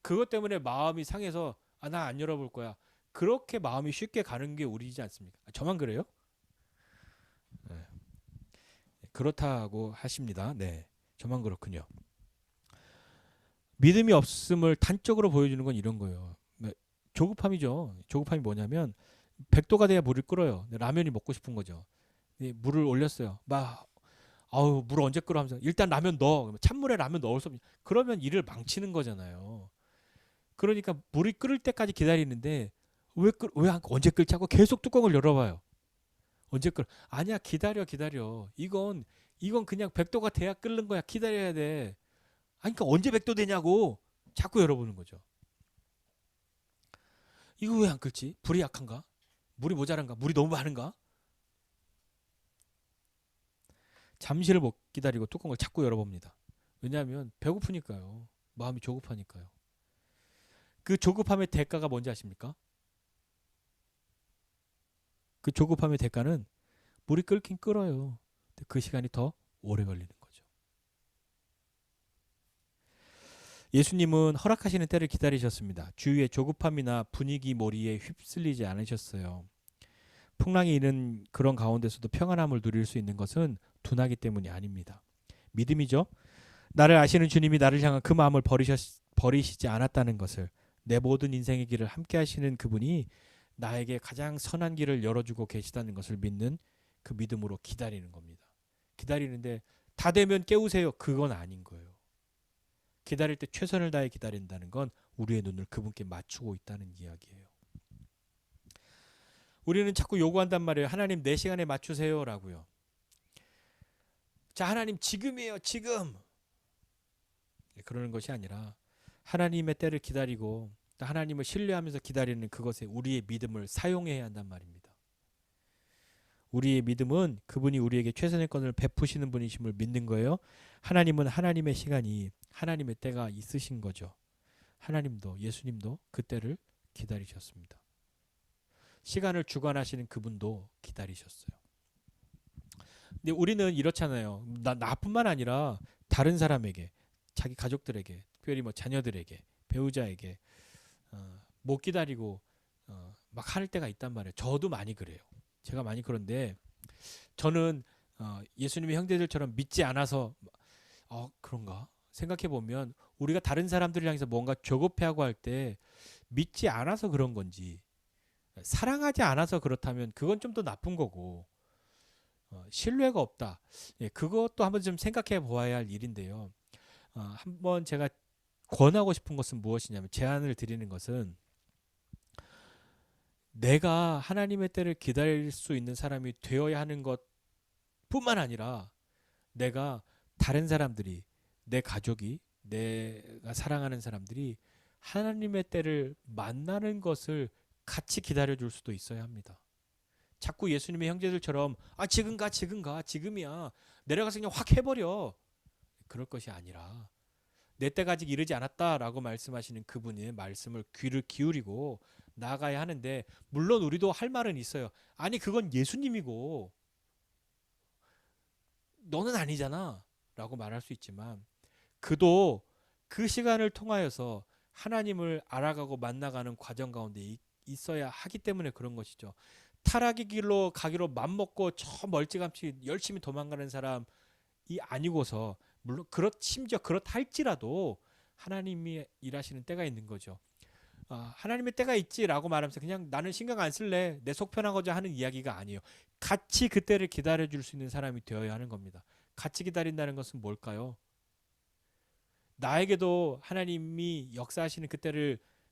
그것 때문에 마음이 상해서 나 안 열어볼 거야. 그렇게 마음이 쉽게 가는 게 우리지 않습니까? 저만 그래요? 네. 그렇다고 하십니다. 네, 저만 그렇군요. 믿음이 없음을 단적으로 보여주는 건 이런 거예요. 조급함이죠. 조급함이 뭐냐면 100도가 돼야 물을 끓어요. 라면이 먹고 싶은 거죠. 물을 올렸어요. 막 아우 물 언제 끓어 하면서 일단 라면 넣어. 찬물에 라면 넣을 수 없냐. 그러면 일을 망치는 거잖아요. 그러니까 물이 끓을 때까지 기다리는데 왜 언제 끓자고 계속 뚜껑을 열어봐요. 언제 끓어? 아니야 기다려. 이건 그냥 100도가 돼야 끓는 거야. 기다려야 돼. 아니 그러니까 언제 100도 되냐고 자꾸 열어보는 거죠. 이거 왜 안 끓지? 불이 약한가? 물이 모자란가? 물이 너무 많은가? 잠시를 못 기다리고 뚜껑을 자꾸 열어봅니다. 왜냐하면 배고프니까요. 마음이 조급하니까요. 그 조급함의 대가가 뭔지 아십니까? 그 조급함의 대가는 물이 끓긴 끓어요. 근데 그 시간이 더 오래 걸리는 거죠. 예수님은 허락하시는 때를 기다리셨습니다. 주위의 조급함이나 분위기 몰이에 휩쓸리지 않으셨어요. 풍랑이 있는 그런 가운데서도 평안함을 누릴 수 있는 것은 둔하기 때문이 아닙니다. 믿음이죠. 나를 아시는 주님이 나를 향한 그 마음을 버리시지 않았다는 것을, 내 모든 인생의 길을 함께 하시는 그분이 나에게 가장 선한 길을 열어주고 계시다는 것을 믿는 그 믿음으로 기다리는 겁니다. 기다리는데 다 되면 깨우세요. 그건 아닌 거예요. 기다릴 때 최선을 다해 기다린다는 건 우리의 눈을 그분께 맞추고 있다는 이야기예요. 우리는 자꾸 요구한단 말이에요. 하나님 내 시간에 맞추세요 라고요. 자, 하나님 지금이에요. 지금. 그러는 것이 아니라 하나님의 때를 기다리고 하나님을 신뢰하면서 기다리는 그것에 우리의 믿음을 사용해야 한단 말입니다. 우리의 믿음은 그분이 우리에게 최선의 권을 베푸시는 분이심을 믿는 거예요. 하나님은 하나님의 시간이, 하나님의 때가 있으신 거죠. 하나님도, 예수님도 그 때를 기다리셨습니다. 시간을 주관하시는 그분도 기다리셨어요. 근데 우리는 이렇잖아요. 나뿐만 아니라 다른 사람에게, 자기 가족들에게, 특별히 뭐 자녀들에게, 배우자에게 못 기다리고 막 할 때가 있단 말이에요. 저도 많이 그래요. 제가 많이 그런데 저는 예수님의 형제들처럼 믿지 않아서 그런가? 생각해 보면 우리가 다른 사람들을 향해서 뭔가 조급해하고 할 때 믿지 않아서 그런 건지, 사랑하지 않아서 그렇다면 그건 좀 더 나쁜 거고, 신뢰가 없다. 예, 그것도 한번 좀 생각해 보아야 할 일인데요. 한번 제가 권하고 싶은 것은 무엇이냐면, 제안을 드리는 것은, 내가 하나님의 때를 기다릴 수 있는 사람이 되어야 하는 것뿐만 아니라 내가 다른 사람들이, 내 가족이, 내가 사랑하는 사람들이 하나님의 때를 만나는 것을 같이 기다려줄 수도 있어야 합니다. 자꾸 예수님의 형제들처럼 지금 가 지금이야 내려가서 그냥 확 해버려 그럴 것이 아니라 내 때가 아직 이르지 않았다라고 말씀하시는 그분의 말씀을 귀를 기울이고 나아가야 하는데 물론 우리도 할 말은 있어요. 아니 그건 예수님이고 너는 아니잖아 라고 말할 수 있지만 그도 그 시간을 통하여서 하나님을 알아가고 만나가는 과정 가운데 있어야 하기 때문에 그런 것이죠. 타락의 길로 가기로 맘먹고 저 멀찌감치 열심히 도망가는 사람이 아니고서 물론 심지어 그렇다 할지라도 하나님이 일하시는 때가 있는 거죠. 하나님의 때가 있지라고 말하면서 그냥 나는 신경 안 쓸래 내 속 편하고자 하는 이야기가 아니에요. 같이 그때를 기다려줄 수 있는 사람이 되어야 하는 겁니다. 같이 기다린다는 것은 뭘까요? 나에게도 하나님이 역사하시는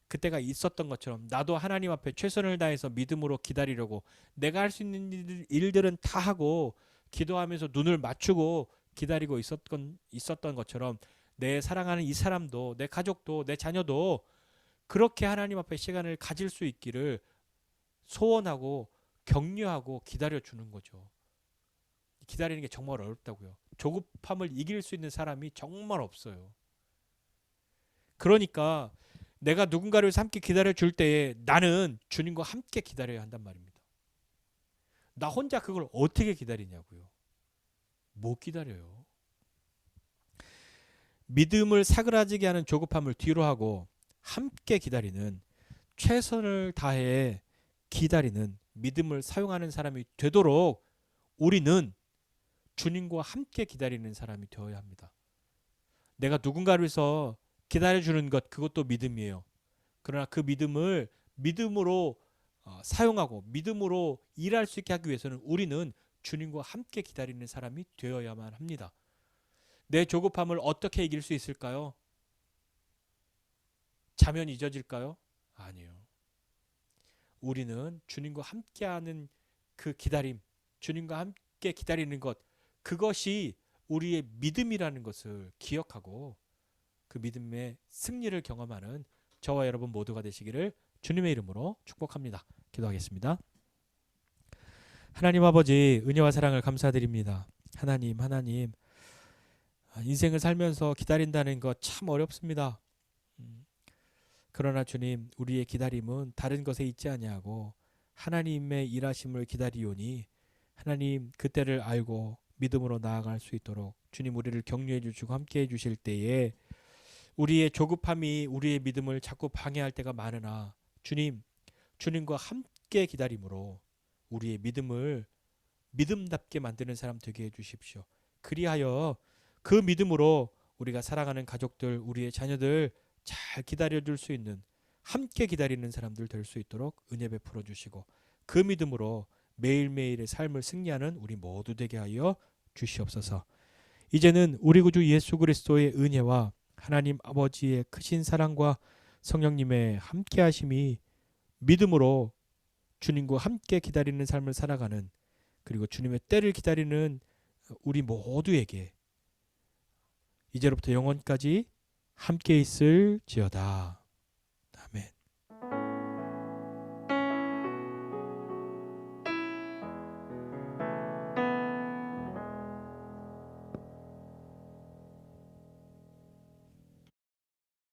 그때가 있었던 것처럼 나도 하나님 앞에 최선을 다해서 믿음으로 기다리려고 내가 할 수 있는 일들은 다 하고 기도하면서 눈을 맞추고 기다리고 있었던 것처럼 내 사랑하는 이 사람도 내 가족도 내 자녀도 그렇게 하나님 앞에 시간을 가질 수 있기를 소원하고 격려하고 기다려주는 거죠. 기다리는 게 정말 어렵다고요. 조급함을 이길 수 있는 사람이 정말 없어요. 그러니까 내가 누군가를 함께 기다려줄 때에 나는 주님과 함께 기다려야 한단 말입니다. 나 혼자 그걸 어떻게 기다리냐고요. 못 기다려요. 믿음을 사그라지게 하는 조급함을 뒤로 하고 함께 기다리는 최선을 다해 기다리는 믿음을 사용하는 사람이 되도록 우리는 주님과 함께 기다리는 사람이 되어야 합니다. 내가 누군가를 위해서 기다려주는 것 그것도 믿음이에요. 그러나 그 믿음을 믿음으로 사용하고 믿음으로 일할 수 있게 하기 위해서는 우리는 주님과 함께 기다리는 사람이 되어야만 합니다. 내 조급함을 어떻게 이길 수 있을까요? 자면 잊어질까요? 아니요. 우리는 주님과 함께하는 그 기다림, 주님과 함께 기다리는 것, 그것이 우리의 믿음이라는 것을 기억하고 그 믿음의 승리를 경험하는 저와 여러분 모두가 되시기를 주님의 이름으로 축복합니다. 기도하겠습니다. 하나님 아버지 은혜와 사랑을 감사드립니다. 하나님 인생을 살면서 기다린다는 것 참 어렵습니다. 그러나 주님 우리의 기다림은 다른 것에 있지 아니하고 하나님의 일하심을 기다리오니 하나님 그때를 알고 믿음으로 나아갈 수 있도록 주님 우리를 격려해 주시고 함께 해 주실 때에 우리의 조급함이 우리의 믿음을 자꾸 방해할 때가 많으나 주님과 함께 기다림으로 우리의 믿음을 믿음답게 만드는 사람 되게 해 주십시오. 그리하여 그 믿음으로 우리가 사랑하는 가족들, 우리의 자녀들 잘 기다려줄 수 있는 함께 기다리는 사람들 될 수 있도록 은혜 베풀어 주시고 그 믿음으로 매일매일의 삶을 승리하는 우리 모두 되게 하여 주시옵소서. 이제는 우리 구주 예수 그리스도의 은혜와 하나님 아버지의 크신 사랑과 성령님의 함께 하심이 믿음으로 주님과 함께 기다리는 삶을 살아가는 그리고 주님의 때를 기다리는 우리 모두에게 이제로부터 영원까지 함께 있을지어다.